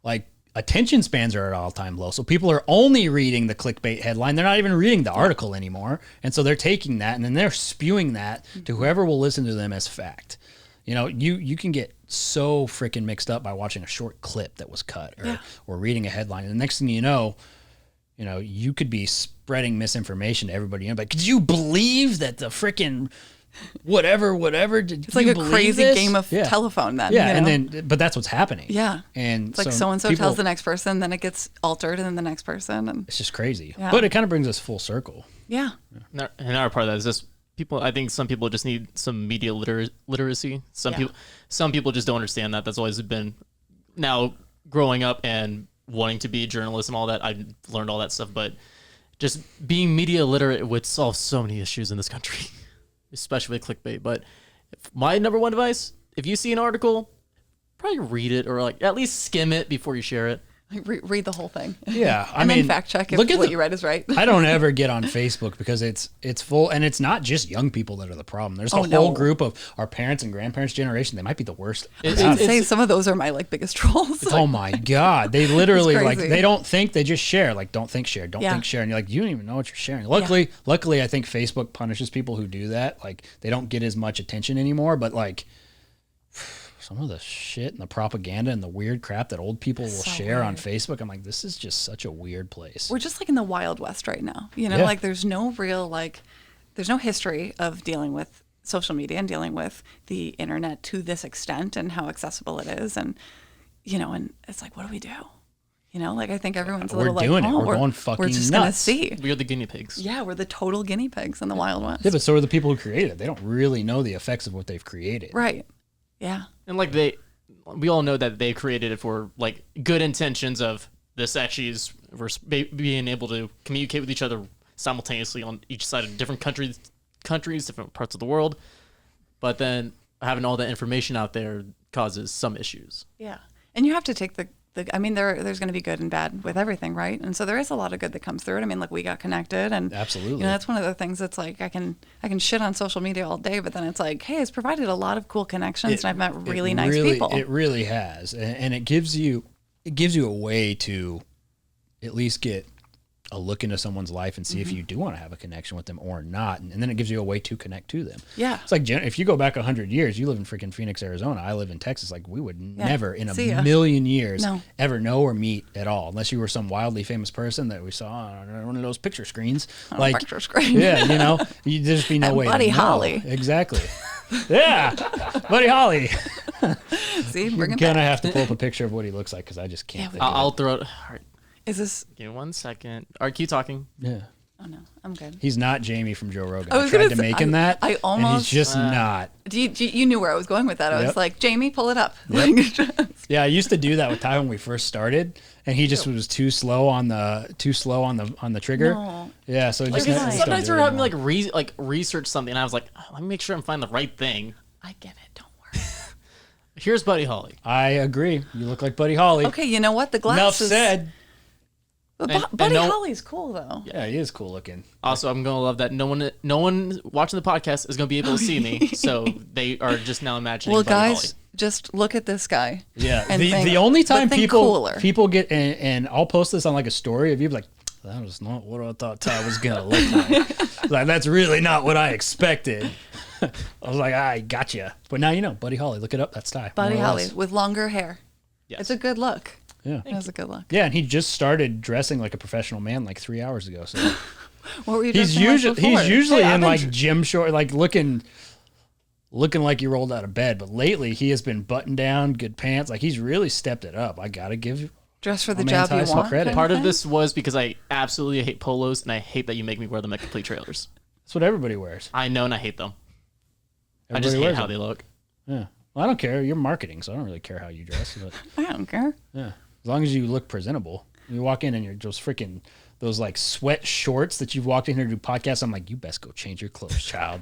like attention spans are at all-time low. So people are only reading the clickbait headline. They're not even reading the article anymore. And so they're taking that and then they're spewing that to whoever will listen to them as fact. You can get so freaking mixed up by watching a short clip that was cut or reading a headline. And the next thing you know, you could be spreading misinformation to everybody. But could you believe that the freaking whatever. It's like a crazy game of telephone then. Yeah, and then but that's what's happening. Yeah. And it's like so so-and-so people- tells the next person, then it gets altered, and then the next person. And It's just crazy. Yeah. But it kind of brings us full circle. yeah. Another part of that is just people. I think some people just need some media literacy. Some people just don't understand that. That's always been. Now, growing up and wanting to be a journalist and all that, I've learned all that stuff. But just being media literate would solve so many issues in this country, especially with clickbait. But my number one advice: if you see an article, probably read it or like at least skim it before you share it. Read the whole thing. Yeah, and then fact check if what you read is right. I don't ever get on Facebook because it's full, and it's not just young people that are the problem. There's a whole group of our parents and grandparents' generation. They might be the worst. I'd say some of those are my biggest trolls. Oh my God, they literally they don't think, they just share. Like, don't think, share, don't think, share, and you're like, you don't even know what you're sharing. Luckily, I think Facebook punishes people who do that. Like, they don't get as much attention anymore. But like, some of the shit and the propaganda and the weird crap that old people will share on Facebook, I'm like, this is just such a weird place. We're just like in the Wild West right now. Like there's no real there's no history of dealing with social media and dealing with the internet to this extent and how accessible it is. And, and it's like, what do we do? I think everyone's a little we're doing like, it. We're going fucking We're just nuts. going to see. We're the guinea pigs. Yeah, we're the total guinea pigs in the Wild West. Yeah, but so are the people who created it. They don't really know the effects of what they've created. Right. Yeah. And like we all know that they created it for like good intentions of this actually is being able to communicate with each other simultaneously on each side of different countries, different parts of the world. But then having all that information out there causes some issues. Yeah. And you have to take there's going to be good and bad with everything, right? And so there is a lot of good that comes through it. I mean, like we got connected, and absolutely, that's one of the things that's like I can shit on social media all day, but then it's like, hey, it's provided a lot of cool connections, and I've met really nice people. It really has, and it gives you a way to at least get a look into someone's life and see if you do want to have a connection with them or not. And then it gives you a way to connect to them. Yeah. It's like, if you go back 100 years, you live in freaking Phoenix, Arizona. I live in Texas. Like, we would never in a million years ever know or meet at all, unless you were some wildly famous person that we saw on one of those picture screens. Picture screen. Yeah, you'd just be no way Buddy to know. Holly. Exactly. Yeah. Buddy Holly. See, You're going to have to pull up a picture of what he looks like, because I just can't think I'll throw it. All right. Is this? Give me 1 second. All right, keep talking. Yeah. Oh no, I'm good. He's not Jamie from Joe Rogan. I tried to make him that. I almost. And he's just not. You knew where I was going with that. I was like, Jamie, pull it up. Yep. Yeah, I used to do that with Ty when we first started, and he just was too slow on the trigger. No. Yeah, so just sometimes we're having like research something, and I was like, let me make sure I'm finding the right thing. I get it. Don't worry. Here's Buddy Holly. I agree. You look like Buddy Holly. Okay, you know what? The glasses. Enough said. Buddy Holly's cool though. Yeah, he is cool looking. Also, I'm gonna love that no one watching the podcast is gonna be able to see me, so they are just now imagining. Well, Buddy guys, Holly. just look at this guy. Yeah, and the only time people get and I'll post this on like a story of you like, that was not what I thought Ty was gonna look like. Like, that's really not what I expected. I was like, I gotcha. But now you know, Buddy Holly. Look it up. That's Ty. Buddy Holly with longer hair. Yes. It's a good look. Yeah, it was a good look. Yeah, and he just stared dressing like a professional man like 3 hours ago. So what were you he's usually in like gym short, like looking like he rolled out of bed. But lately, he has been buttoned down, good pants. Like, he's really stepped it up. I gotta give dress for the job you want. Credit. Part of this was because I absolutely hate polos, and I hate that you make me wear them at complete trailers. That's what everybody wears. I know, and I hate them. Everybody I just hate how they look. Yeah. Well, I don't care. You're marketing, so I don't really care how you dress. But I don't care. Yeah. As long as you look presentable. You walk in and you're just freaking those like sweat shorts that you've walked in here to do podcasts. I'm like, you best go change your clothes, child.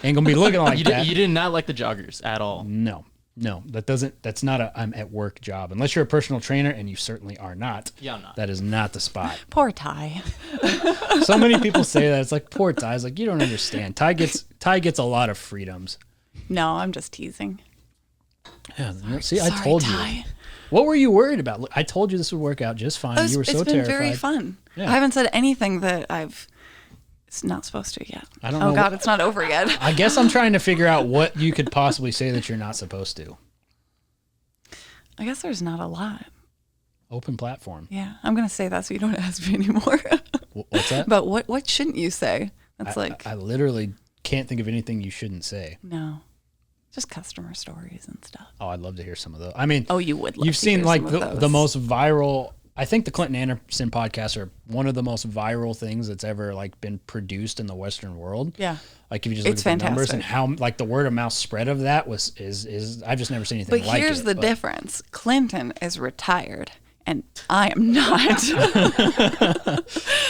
Ain't gonna be looking like that. You did not like the joggers at all. No, that's not a I'm at work job. Unless you're a personal trainer, and you certainly are not. Yeah, I'm not. That is not the spot. Poor Ty. So many people say that. It's like, poor Ty. It's like, you don't understand. Ty gets a lot of freedoms. No, I'm just teasing. Yeah, see, I told you. What were you worried about? Look, I told you this would work out just fine. You were so terrified. It's been very fun. Yeah. I haven't said anything that it's not supposed to yet. I don't know. Oh, God, it's not over yet. I guess I'm trying to figure out what you could possibly say that you're not supposed to. I guess there's not a lot. Open platform. Yeah, I'm going to say that so you don't ask me anymore. What's that? But what shouldn't you say? That's I literally can't think of anything you shouldn't say. No. Just customer stories and stuff. Oh, I'd love to hear some of those. I mean, oh, you would love you've to seen hear like some of those. the most viral I think the Clinton Anderson podcasts are one of the most viral things that's ever like been produced in the Western world. Yeah. Like if you just look It's at the numbers fantastic. and how like the word of mouth spread of that is I've just never seen anything But like it. here's the difference. Clinton is retired and I am not.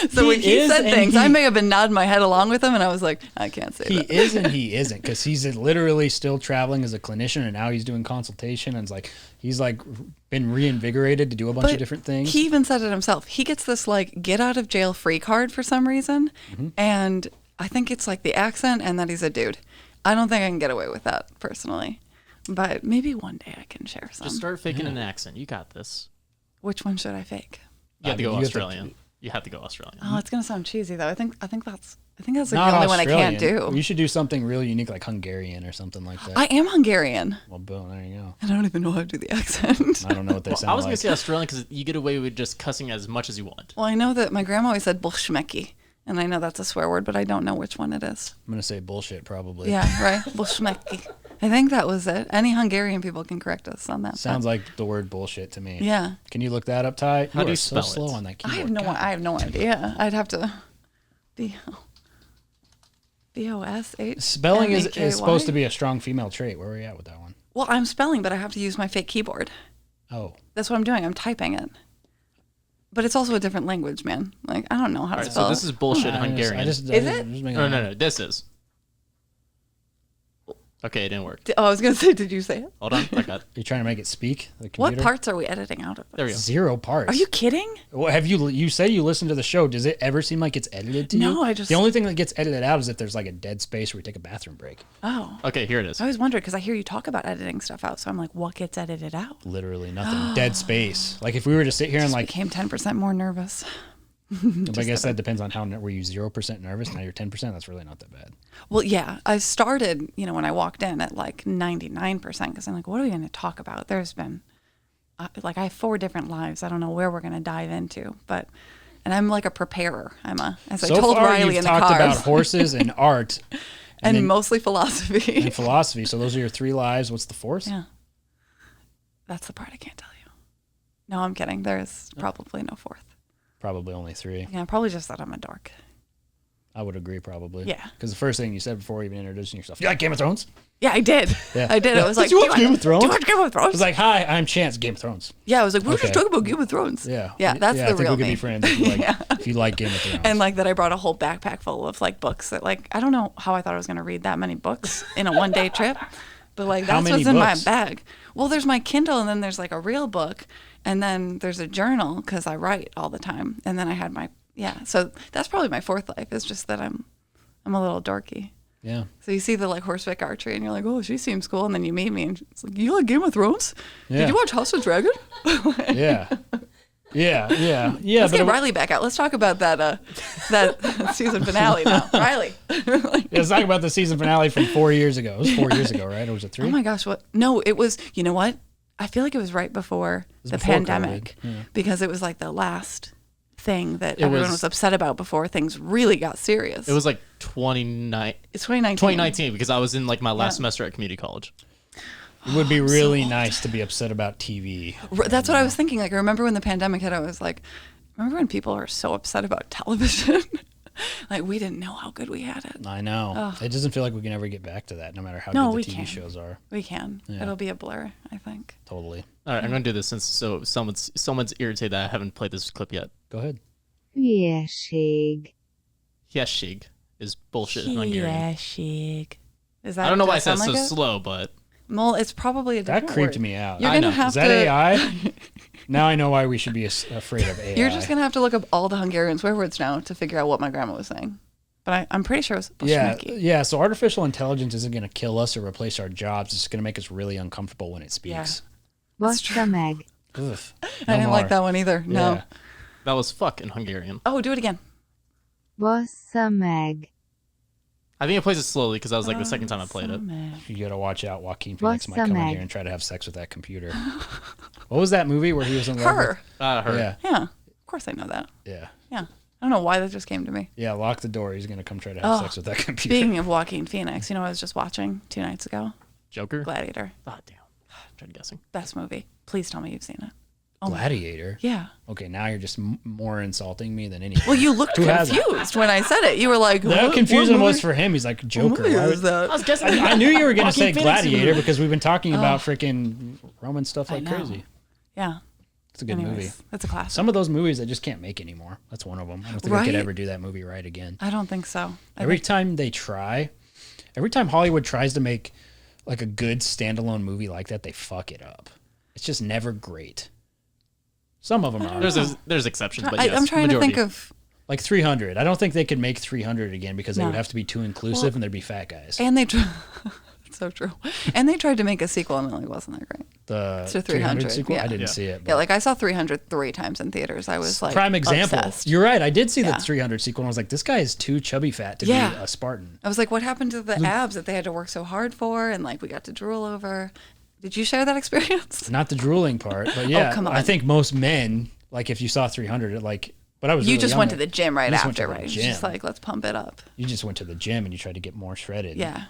So when he is, said and things, he- I may have been nodding my head along with him and I was like, I can't say He that. is and he isn't, because he's literally still traveling as a clinician, and now he's doing consultation, and it's like he's like been reinvigorated to do a bunch of different things. He even said it himself. He gets this like get out of jail free card for some reason. Mm-hmm. And I think it's like the accent and that he's a dude. I don't think I can get away with that personally. But maybe one day I can share some. Just start faking an accent. You got this. Which one should I fake? You have to you go have to- Australian. You have to go Australian. Oh, it's gonna sound cheesy though. I think that's like Not the only one I can't Australian. do. You should do something really unique, like Hungarian or something like that. I am Hungarian. Well, boom, there you go. And I don't even know how to do the accent. I don't know what they Well, sound I was like. gonna say Australian because you get away with just cussing as much as you want. Well, I know that my grandma always said bullshmeki, and I know that's a swear word, but I don't know which one it is. I'm gonna say bullshit probably. Yeah, right. Bullshmeki. I think that was it. Any Hungarian people can correct us on that. Sounds like the word bullshit to me. Yeah. Can you look that up, Ty? How do are you so spell slow it? on that I keyboard. have no idea. I'd have to. B-O-S-H. Spelling is supposed to be a strong female trait. Where are we at with that one? Well, I'm spelling, but I have to use my fake keyboard. Oh, That's what I'm doing. I'm typing it. But it's also a different language, man. Like, I don't know how All to right, spell. so this is bullshit Hungarian. Is it? No. This is. Okay, it didn't work. Oh, I was going to say, did you say it? Hold on. I got. You're trying to make it speak? The What computer? parts are we editing out of this? There we go. 0 parts. Are you kidding? Well, have you say you listen to the show? Does it ever seem like it's edited to you? No, I just- The only thing that gets edited out is if there's like a dead space where we take a bathroom break. Oh. Okay, here it is. I always wondered because I hear you talk about editing stuff out. So I'm like, what gets edited out? Literally nothing. Dead space. Like if we were to sit here and like, Became 10% more nervous. I guess that depends on how were you 0% nervous? Now you're 10%. That's really not that bad. Well, yeah, I started, when I walked in at like 99% because I'm like, what are we going to talk about? There's been, I have 4 different lives. I don't know where we're going to dive into, and I'm like a preparer. As I So told far, Riley you've in the talked car, about horses and art and then- mostly philosophy. and philosophy. So those are your 3 lives. What's the 4th? Yeah. That's the part I can't tell you. No, I'm kidding. There's probably no 4th. Probably only 3. Yeah, probably just that I'm a dork. I would agree, probably. Yeah. Because the first thing you said before even introducing yourself, you like Game of Thrones? Yeah, I did. Yeah. I did. Yeah. I was like, Did you watch "Do Game of Thrones?" Do you watch Game of I Thrones? was like, hi, I'm Chance, Game of Thrones. Yeah, I was like, we were Okay. just talking about Game of Thrones. Yeah. Yeah, that's I the think real we could me. be friends if you like, if you like Game of Thrones. And like that I brought a whole backpack full of like books that like, I don't know how I thought I was going to read that many books in a 1-day trip, but like How that's many what's in books? my bag. Well, there's my Kindle and then there's like a real book and then there's a journal because I write all the time. And then I had so that's probably my 4th life. It's just that I'm a little dorky. yeah. So you see the like horseback archery and you're like, oh, she seems cool. And then you meet me and it's like, you like Game of Thrones? Yeah. Did you watch House of Dragon? Yeah. Yeah. Yeah. Yeah. Let's but get Riley back out. Let's talk about that season finale now. Riley. let's talk about the season finale from 4 years ago. It was 4 years ago, right? Or was it 3? Oh my gosh, what? No, it was, you know what? I feel like it was right before the before pandemic COVID, yeah. because it was like the last thing that It everyone was- was upset about before things really got serious. It was like It's 2019. 2019 because I was in like my last semester at community college. It would be really nice to be upset about TV. That's what I was thinking. Like, I remember when the pandemic hit, I was like, remember when people were so upset about television? Like, we didn't know how good we had it. I know. It doesn't feel like we can ever get back to that, no matter how No, good we the TV can. shows are. We can. Yeah. It'll be a blur, I think. Totally. All right, I'm gonna do this since someone's irritated that I haven't played this clip yet. Go ahead. Hülyeség. Yeshig is bullshit in Hungarian. Hülyeség. Is that? I don't know does why that it says sound so like it? slow, but Well, it's probably a That different creeped word. me out. You're I gonna know. have Is that to. AI? Now I know why we should be afraid of AI. You're just gonna have to look up all the Hungarian swear words now to figure out what my grandma was saying. But I'm pretty sure it was Yeah, Bushmiki. yeah. So artificial intelligence isn't going to kill us or replace our jobs. It's going to make us really uncomfortable when it speaks. Bassza meg. Ugh, I didn't like more. that one either. No. Yeah. that was fuck in Hungarian. Oh, do it again. Bassza meg. I think I plays it slowly because that was like the second time I played it. You got to watch out. Joaquin Phoenix might come in Bassza meg. here and try to have sex with that computer. What was that movie where he was in love Her. Her. Yeah, Yeah. Of course I know that. yeah. Yeah. I don't know why that just came to me. Yeah, lock the door. He's going to come try to have Oh, sex with that computer. Speaking of Joaquin Phoenix, you know what I was just watching 2 nights ago? Joker. Gladiator. Ah, damn. Tried guessing. Best movie. Please tell me you've seen it. Gladiator? Yeah. Okay, now you're just more insulting me than anything. Well, you looked Who hasn't? confused when I said it. You were like, How what confusing was movie- for him. He's like, what Joker. movie Why is would- that? I was guessing. I knew you were going to say Joaquin Phoenix Gladiator movie. because we've been talking about freaking Roman stuff like know. crazy. Yeah. It's a good movie. Anyways, it's a classic. Some of those movies they just can't make anymore. That's one of them. I don't think they Right? could ever do that movie right again. I don't think so. Every time Hollywood tries to make like a good standalone movie like that, they fuck it up. It's just never great. Some of them are. There's exceptions, but yes, I'm trying majority. to think of. Like 300. I don't think they could make 300 again because they No. would have to be too inclusive and there'd be fat guys. And they. It's so true. And they tried to make a sequel and it really wasn't that great. The So 300 sequel? yeah. I didn't Yeah. see it. Yeah, like I saw 300 3 times in theaters. I was like, prime example. obsessed. You're right. I did see the Yeah. 300 sequel and I was like, this guy is too chubby fat to Yeah. be a Spartan. I was like, what happened to the abs that they had to work so hard for? And like we got to drool over. Did you share that experience? Not the drooling part, but yeah. come on. I think most men, like if you saw 300, it like, but I was You really just young went to then. the gym right You just went to after, the right? It's gym. just like, let's pump it up. You just went to the gym and you tried to get more shredded. Yeah.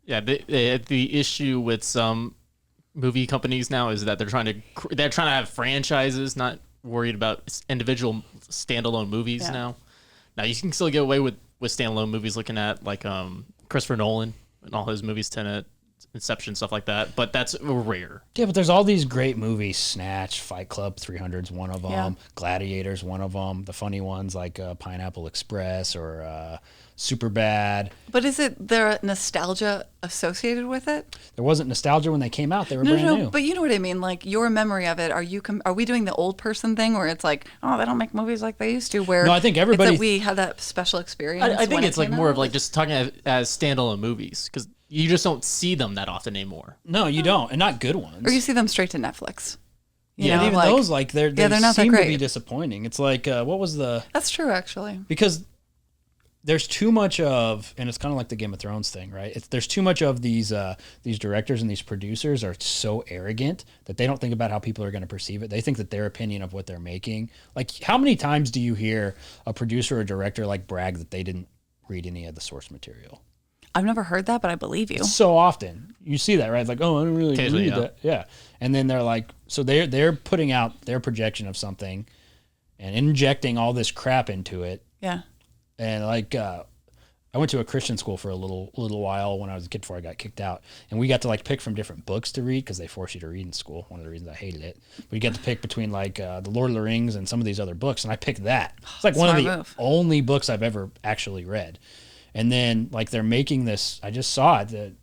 Yeah, the issue with some movie companies now is that they're trying to have franchises, not worried about individual standalone movies Yeah. now. Now you can still get away with standalone movies, looking at like Christopher Nolan and all his movies, Tenet, Inception, stuff like that. But that's rare. Yeah, but there's all these great movies. Snatch, Fight Club, 300's one of them. Yeah. Gladiator's one of them. The funny ones like Pineapple Express or Superbad. But is it there nostalgia associated with it? There wasn't nostalgia when they came out. They were No, brand no, new. but you know what I mean. Like your memory of it. Are we doing the old person thing where it's like, oh, they don't make movies like they used to? Where No, I think it's everybody- that we had that special experience. I think when it's it like came more out. of like just talking as standalone movies, because you just don't see them that often anymore. No, you don't, and not good ones. or you see them straight to Netflix. You yeah, know, even like, those like they they're not that seem to great. be disappointing. It's like what was the That's true, actually. because there's too much of, and it's kind of like the Game of Thrones thing, right? There's too much of these directors and these producers are so arrogant that they don't think about how people are going to perceive it. They think that their opinion of what they're making, like how many times do you hear a producer or director like brag that they didn't read any of the source material? I've never heard that, but I believe you. So often you see that, right? Like, oh, I don't really Occasionally, read yeah. that. Yeah. And then they're like, so they're putting out their projection of something and injecting all this crap into it. Yeah. And like, I went to a Christian school for a little while when I was a kid before I got kicked out, and we got to like pick from different books to read because they force you to read in school. One of the reasons I hated it, but you get to pick between like the Lord of the Rings and some of these other books, and I picked that. It's like one of the Smart move. only books I've ever actually read. And then like they're making this. I just saw it.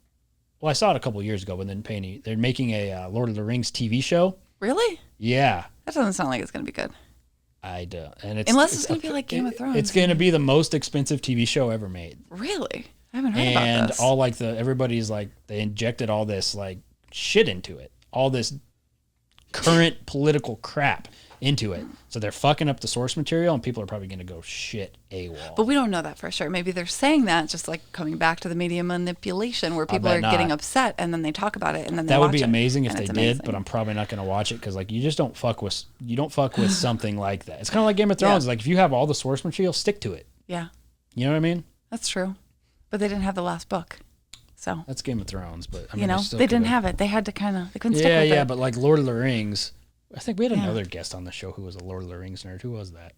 I saw it a couple years ago, but then Penny, they're making a Lord of the Rings TV show. Really? Yeah. That doesn't sound like it's going to be good. I do. And it's Unless it's going to be like Game of Thrones. It's going to be the most expensive TV show ever made. Really? I haven't heard And about this. all like everybody's like, they injected all this like shit into it, all this current political crap into it. So they're fucking up the source material, and people are probably going to go shit AWOL. But we don't know that for sure. Maybe they're saying that just like coming back to the media manipulation where people bet are getting not. upset and then they talk about it and then they that would watch be it, amazing if and they it's did, amazing. but I'm probably not going to watch it because like you just don't fuck with something like that. It's kind of like Game of Thrones. Yeah. Like if you have all the source material, stick to it. Yeah, You know what I mean? that's true. But they didn't have the last book. So, That's Game of Thrones, but I mean, you know, still they didn't could've- have it. They had to they couldn't stick Yeah, with yeah, it. but like Lord of the Rings, I think we had Yeah. another guest on the show who was a Lord of the Rings nerd. Who was that?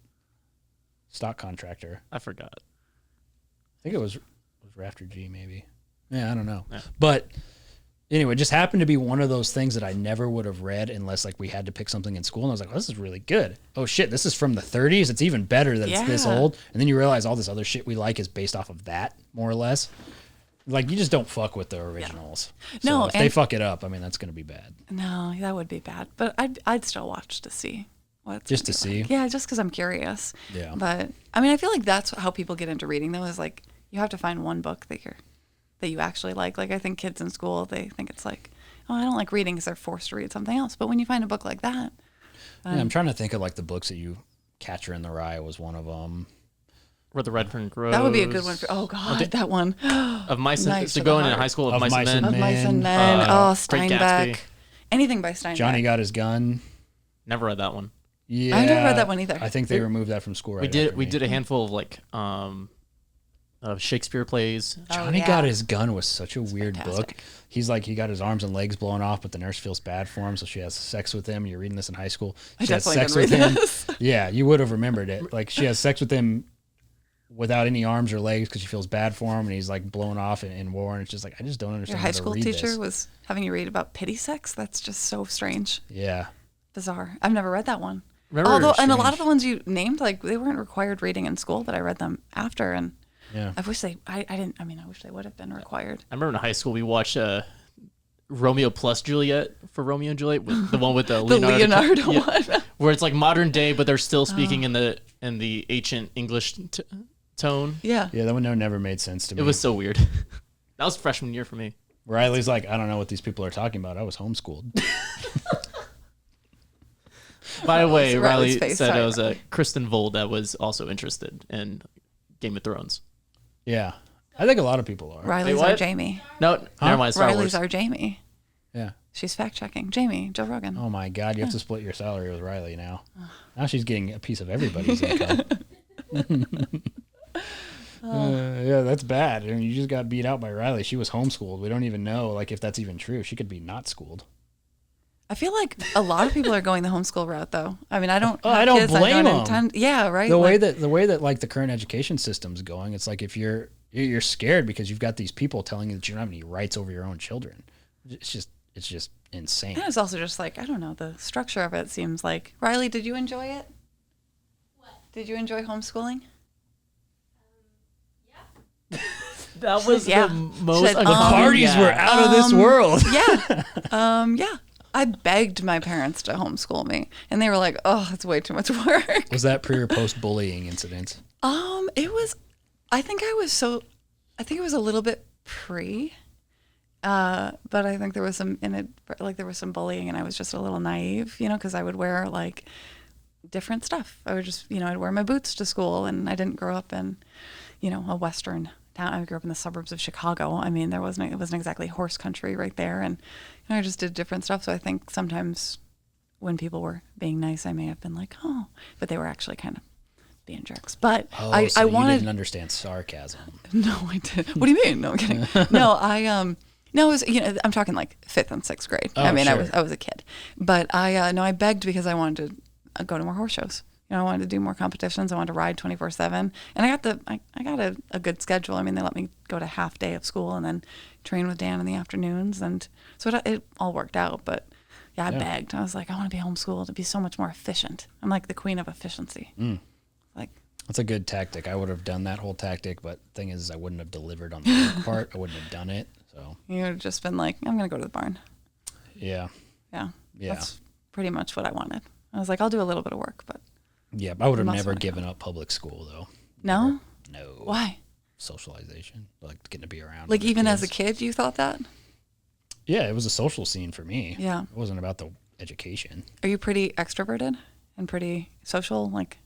Stock contractor. I forgot. I think it was Rafter G, maybe. Yeah, I don't know. Yeah. But anyway, it just happened to be one of those things that I never would have read unless like we had to pick something in school. And I was like, oh, this is really good. Oh shit, this is from the 30s. It's even better that it's this Yeah. old. And then you realize all this other shit we like is based off of that, more or less. Like you just don't fuck with the originals. So No, if they and- fuck it up, I mean that's gonna be bad. No, that would be bad. But I'd still watch to see what. Just to see? Yeah, just because I'm curious. Yeah. But I mean, I feel like that's how people get into reading though. Is like you have to find one book that you actually like. Like I think kids in school they think it's like, oh, I don't like reading because they're forced to read something else. But when you find a book like that, Yeah, I'm trying to think of like the books that you. Catcher in the Rye was one of them. Where the Red Fern grows. that would be a good one for. Oh God, that one. Of Mice and Nice so for the going into heart. high school of Mice and Men. Of Mice and Men. Men. Uh, Oh, Great Steinbeck. Gatsby. Anything by Steinbeck. Johnny Got His Gun. Never read that one. Yeah, I never read that one either. I think they removed that from school. Right we did after me. a handful of like Shakespeare plays. Johnny yeah. Got His Gun was such a weird book. fantastic. He's like, he got his arms and legs blown off, but the nurse feels bad for him, so she has sex with him. You're reading this in high school. I She has definitely sex didn't with read him. this. Yeah, you would have remembered it. Like, she has sex with him without any arms or legs because she feels bad for him, and he's like blown off in war, and it's just like, I just don't Your understand high how to school read teacher this. was having you read about pity sex? That's just so strange. Yeah. Bizarre. I've never read that one. Remember- Although, and a lot Strange. of the ones you named, like they weren't required reading in school, but I read them after, and Yeah. I wish I didn't. I mean, I wish they would have been required. I remember in high school we watched Romeo plus Juliet for Romeo and Juliet, with the one with the Leonardo yeah, one. where it's like modern day, but they're still speaking in the ancient English tone. Yeah. Yeah, that one never made sense to me. It was so weird. That was freshman year for me. Riley's like, I don't know what these people are talking about. I was homeschooled. By the way, Riley's Riley face, said sorry, it was Kristen Vold that was also interested in Game of Thrones. Yeah. I think a lot of people are. Riley's Wait, our what? Jamie. No, never mind. Star Riley's Wars. our Jamie. Yeah. She's fact checking. Jamie, Joe Rogan. Oh my God, you have to split your salary with Riley now. Now she's getting a piece of everybody's income. Yeah, that's bad. I mean, you just got beat out by Riley. She was homeschooled. We don't even know like if that's even true. She could be not schooled. I feel like a lot of people are going the homeschool route, though. I mean, I don't. Oh, have I don't kids, blame 'em. intend. Yeah, right. The way that like the current education system's going, it's like if you're scared because you've got these people telling you that you don't have any rights over your own children. It's just insane. And it's also just like I don't know. The structure of it seems like Riley. Did you enjoy it? What? Did you enjoy homeschooling? That was Yeah. the most Said, uncomfortable. Parties were out of this world. Yeah. Yeah. I begged my parents to homeschool me, and they were like, "Oh, it's way too much work." Was that pre or post bullying incidents? It was. I think it was a little bit pre, but I think there was some there was some bullying, and I was just a little naive, because I would wear like different stuff. I would just, I'd wear my boots to school, and I didn't grow up in, a Western town. I grew up in the suburbs of Chicago. I mean, it wasn't exactly horse country right there, and I just did different stuff. So I think sometimes when people were being nice, I may have been like, oh, but they were actually kind of being jerks. But Oh, I so wanted. you didn't understand sarcasm. No, I didn't. What do you mean? No, I'm kidding. No, no, it was, I'm talking like 5th and 6th grade. Oh, I mean, sure. I was a kid, but I begged because I wanted to go to more horse shows. I wanted to do more competitions. I wanted to ride 24/7, and I got a good schedule. I mean, they let me go to half day of school and then train with Dan in the afternoons, and so it all worked out. But yeah, I begged. I was like, I want to be homeschooled to be so much more efficient. I'm like the queen of efficiency. Like. That's a good tactic. I would have done that whole tactic, but thing is, I wouldn't have delivered on the work part. I wouldn't have done it. So You would have just been like, I'm going to go to the barn. yeah, Yeah. Yeah. That's pretty much what I wanted. I was like, I'll do a little bit of work, but yeah. I would have must never wanna given up public school though. no? No. Why? Socialization, like getting to be around. Like other even as a kids. kid, you thought that? Yeah, it was a social scene for me. Yeah. It wasn't about the education. Are you pretty extroverted and pretty social? Like,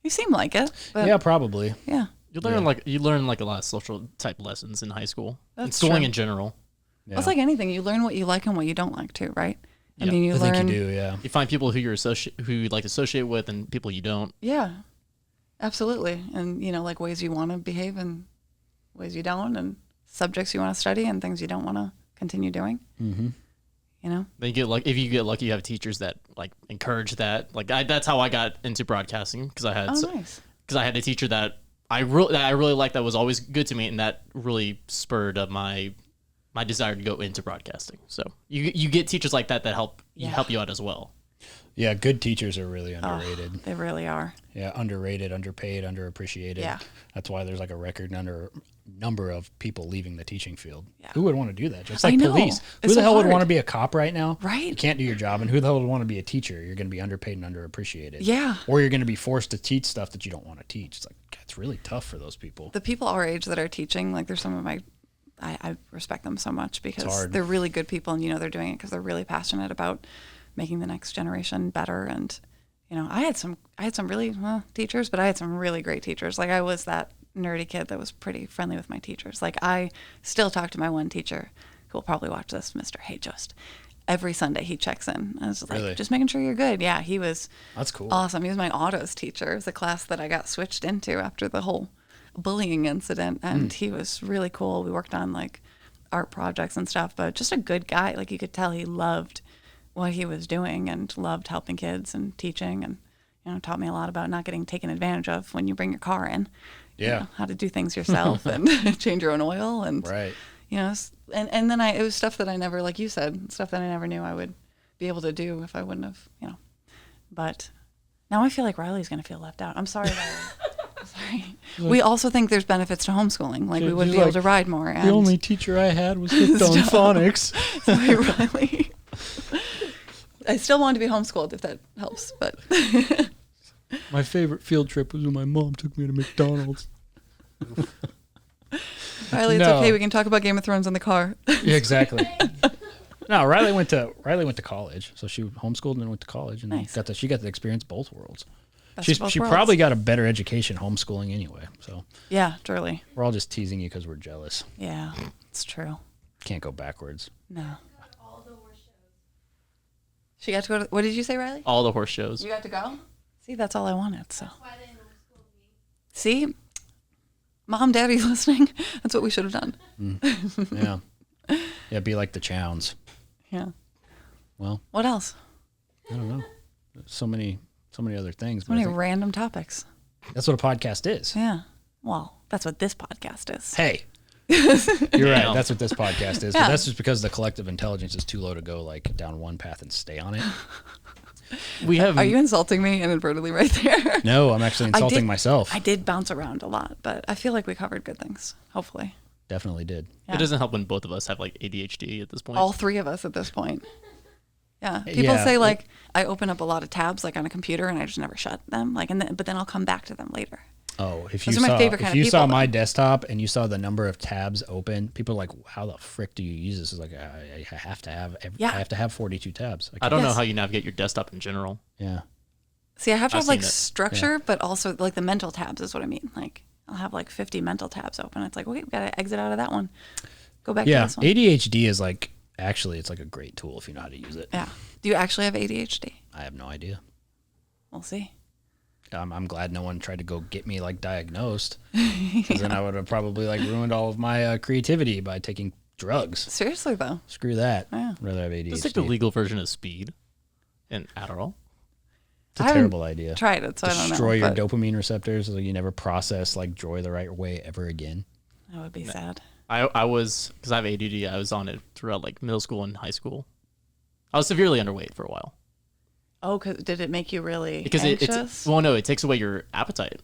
you seem like it. But Yeah, probably. Yeah. You learn like a lot of social type lessons in high school. And That's schooling true. in general. Yeah. It's like anything. You learn what you like and what you don't like too, right? I Yeah. mean, you I learn. think you do. Yeah. You find people who you like to associate with and people you don't. Yeah. Absolutely. And, like ways you want to behave and ways you don't, and subjects you want to study and things you don't want to continue doing. Mm-hmm. Then you get if you get lucky, you have teachers that like encourage that. Like that's how I got into broadcasting because I had Nice. because I had a teacher that I really liked that was always good to me, and that really spurred up my desire to go into broadcasting. So you get teachers like that help you out as well. Yeah, good teachers are really underrated. They really are. Yeah, underrated, underpaid, underappreciated. Yeah. That's why there's like a record number of people leaving the teaching field. Yeah. Who would want to do that? Just I like know. police. Who It's the so hell would hard. want to be a cop right now? Right. You can't do your job. And who the hell would want to be a teacher? You're going to be underpaid and underappreciated. Yeah. Or you're going to be forced to teach stuff that you don't want to teach. It's like, it's really tough for those people. The people our age that are teaching, like there's some of I respect them so much because hard. they're really good people, and they're doing it because they're really passionate about making the next generation better. And I had some really teachers, but I had some really great teachers. Like I was that nerdy kid that was pretty friendly with my teachers. Like I still talk to my one teacher who will probably watch this, Mr. Hey Just. Every Sunday he checks in. I was like, Really? just making sure you're good. Yeah, he was That's cool. awesome. He was my autos teacher. It was a class that I got switched into after the whole bullying incident, and he was really cool. We worked on like art projects and stuff, but just a good guy. Like you could tell he loved what he was doing and loved helping kids and teaching, and taught me a lot about not getting taken advantage of when you bring your car in. Yeah. How to do things yourself and change your own oil and Right. And then it was stuff that I never, like you said, stuff that I never knew I would be able to do if I wouldn't have, But now I feel like Riley's going to feel left out. I'm sorry, Riley. I'm sorry. We also think there's benefits to homeschooling. Like we would be able to ride more. And the only teacher I had was hooked on phonics. Sorry, Riley. I still want to be homeschooled if that helps, but My favorite field trip was when my mom took me to McDonald's. Riley, it's okay. We can talk about Game of Thrones in the car. Yeah, exactly. No, Riley went to college, so she homeschooled and then went to college, and Nice. she got to experience both worlds. Best of both She worlds. probably got a better education homeschooling anyway. So Yeah, truly. we're all just teasing you because we're jealous. Yeah, it's true. Can't go backwards. No. She got to go to, what did you say, Riley? All the horse shows. You got to go? See, that's all I wanted, so. See? Mom, Daddy listening? That's what we should have done. Yeah, yeah, be like the Chowns. Yeah. Well, What else? I don't know. So many other things. So But I many think random topics. that's what a podcast is. Yeah. Well, that's what this podcast is. Hey, you're right. That's what this podcast is. Yeah. But that's just because the collective intelligence is too low to go like down one path and stay on it. We have. Are you insulting me inadvertently right there? No, I'm actually insulting myself. I did bounce around a lot, but I feel like we covered good things, hopefully. Definitely did. Yeah. It doesn't help when both of us have like ADHD at this point. All three of us at this point. Yeah. People Yeah. say like I open up a lot of tabs like on a computer and I just never shut them. Like but then I'll come back to them later. Oh, if Those you are my saw favorite kind if of you saw people, my though. desktop and you saw the number of tabs open, people are like, how the frick do you use this? It's like I have to have Yeah. I have to have 42 tabs. I don't know Yes. how you navigate your desktop in general. Yeah. See, I have to I've have like seen it. structure, but also like the mental tabs is what I mean. Like I'll have like 50 mental tabs open. It's like, okay, we got to exit out of that one. Go back to Yeah. this one. ADHD is like actually it's like a great tool if you know how to use it. Yeah. Do you actually have ADHD? I have no idea. We'll see. I'm glad no one tried to go get me like diagnosed, because then I would have probably like ruined all of my creativity by taking drugs. Seriously though. Screw that. Yeah. I'd rather have ADHD. Just like the legal version of speed and Adderall. It's a I haven't terrible idea. Tried it, so I don't know. Destroy your but dopamine receptors so you never process like joy the right way ever again. That would be sad. I was, because I have ADD, I was on it throughout like middle school and high school. I was severely underweight for a while. Oh, did it make you really Because anxious? it takes away your appetite.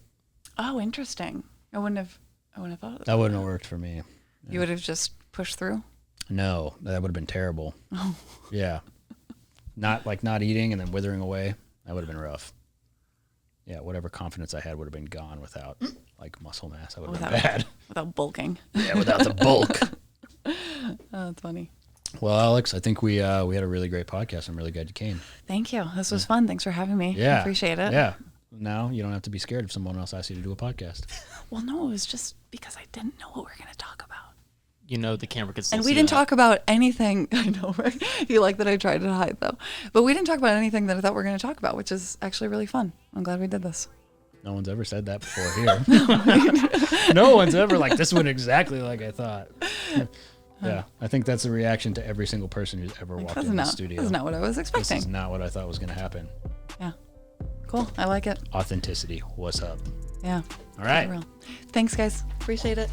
Oh, interesting. I wouldn't have thought of that. That wouldn't have worked for me. You would have just pushed through? No, that would have been terrible. Oh. Yeah. Not eating and then withering away. That would have been rough. Yeah, whatever confidence I had would have been gone without like muscle mass. That would have been bad. Without bulking. Yeah, without the bulk. Oh, that's funny. Well, Alex, I think we had a really great podcast. I'm really glad you came. Thank you. This was fun. Thanks for having me. Yeah. I appreciate it. Yeah. Now you don't have to be scared if someone else asks you to do a podcast. Well, no, it was just because I didn't know what we were going to talk about. You know, the camera could still And see we didn't that. talk about anything. I know, right? You like that I tried to hide, though. But we didn't talk about anything that I thought we were going to talk about, which is actually really fun. I'm glad we did this. No one's ever said that before here. No one's ever like, this went exactly like I thought. Yeah, I think that's the reaction to every single person who's ever walked in the studio. That's not what I was This expecting. is not what I thought was going to happen. Yeah. Cool. I like it. Authenticity. What's up? Yeah. All right. For real. Thanks, guys. Appreciate it.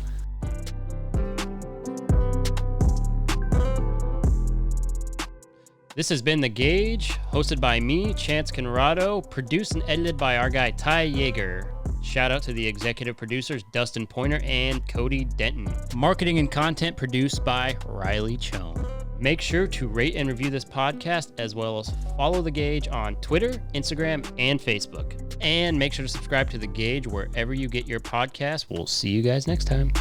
This has been The Gauge, hosted by me, Chance Conrado, produced and edited by our guy Ty Yeager. Shout out to the executive producers Dustin Pointer and Cody Denton. Marketing and content produced by Riley Chone. Make sure to rate and review this podcast, as well as follow The Gauge on Twitter, Instagram, and Facebook. And make sure to subscribe to The Gauge wherever you get your podcasts. We'll see you guys next time.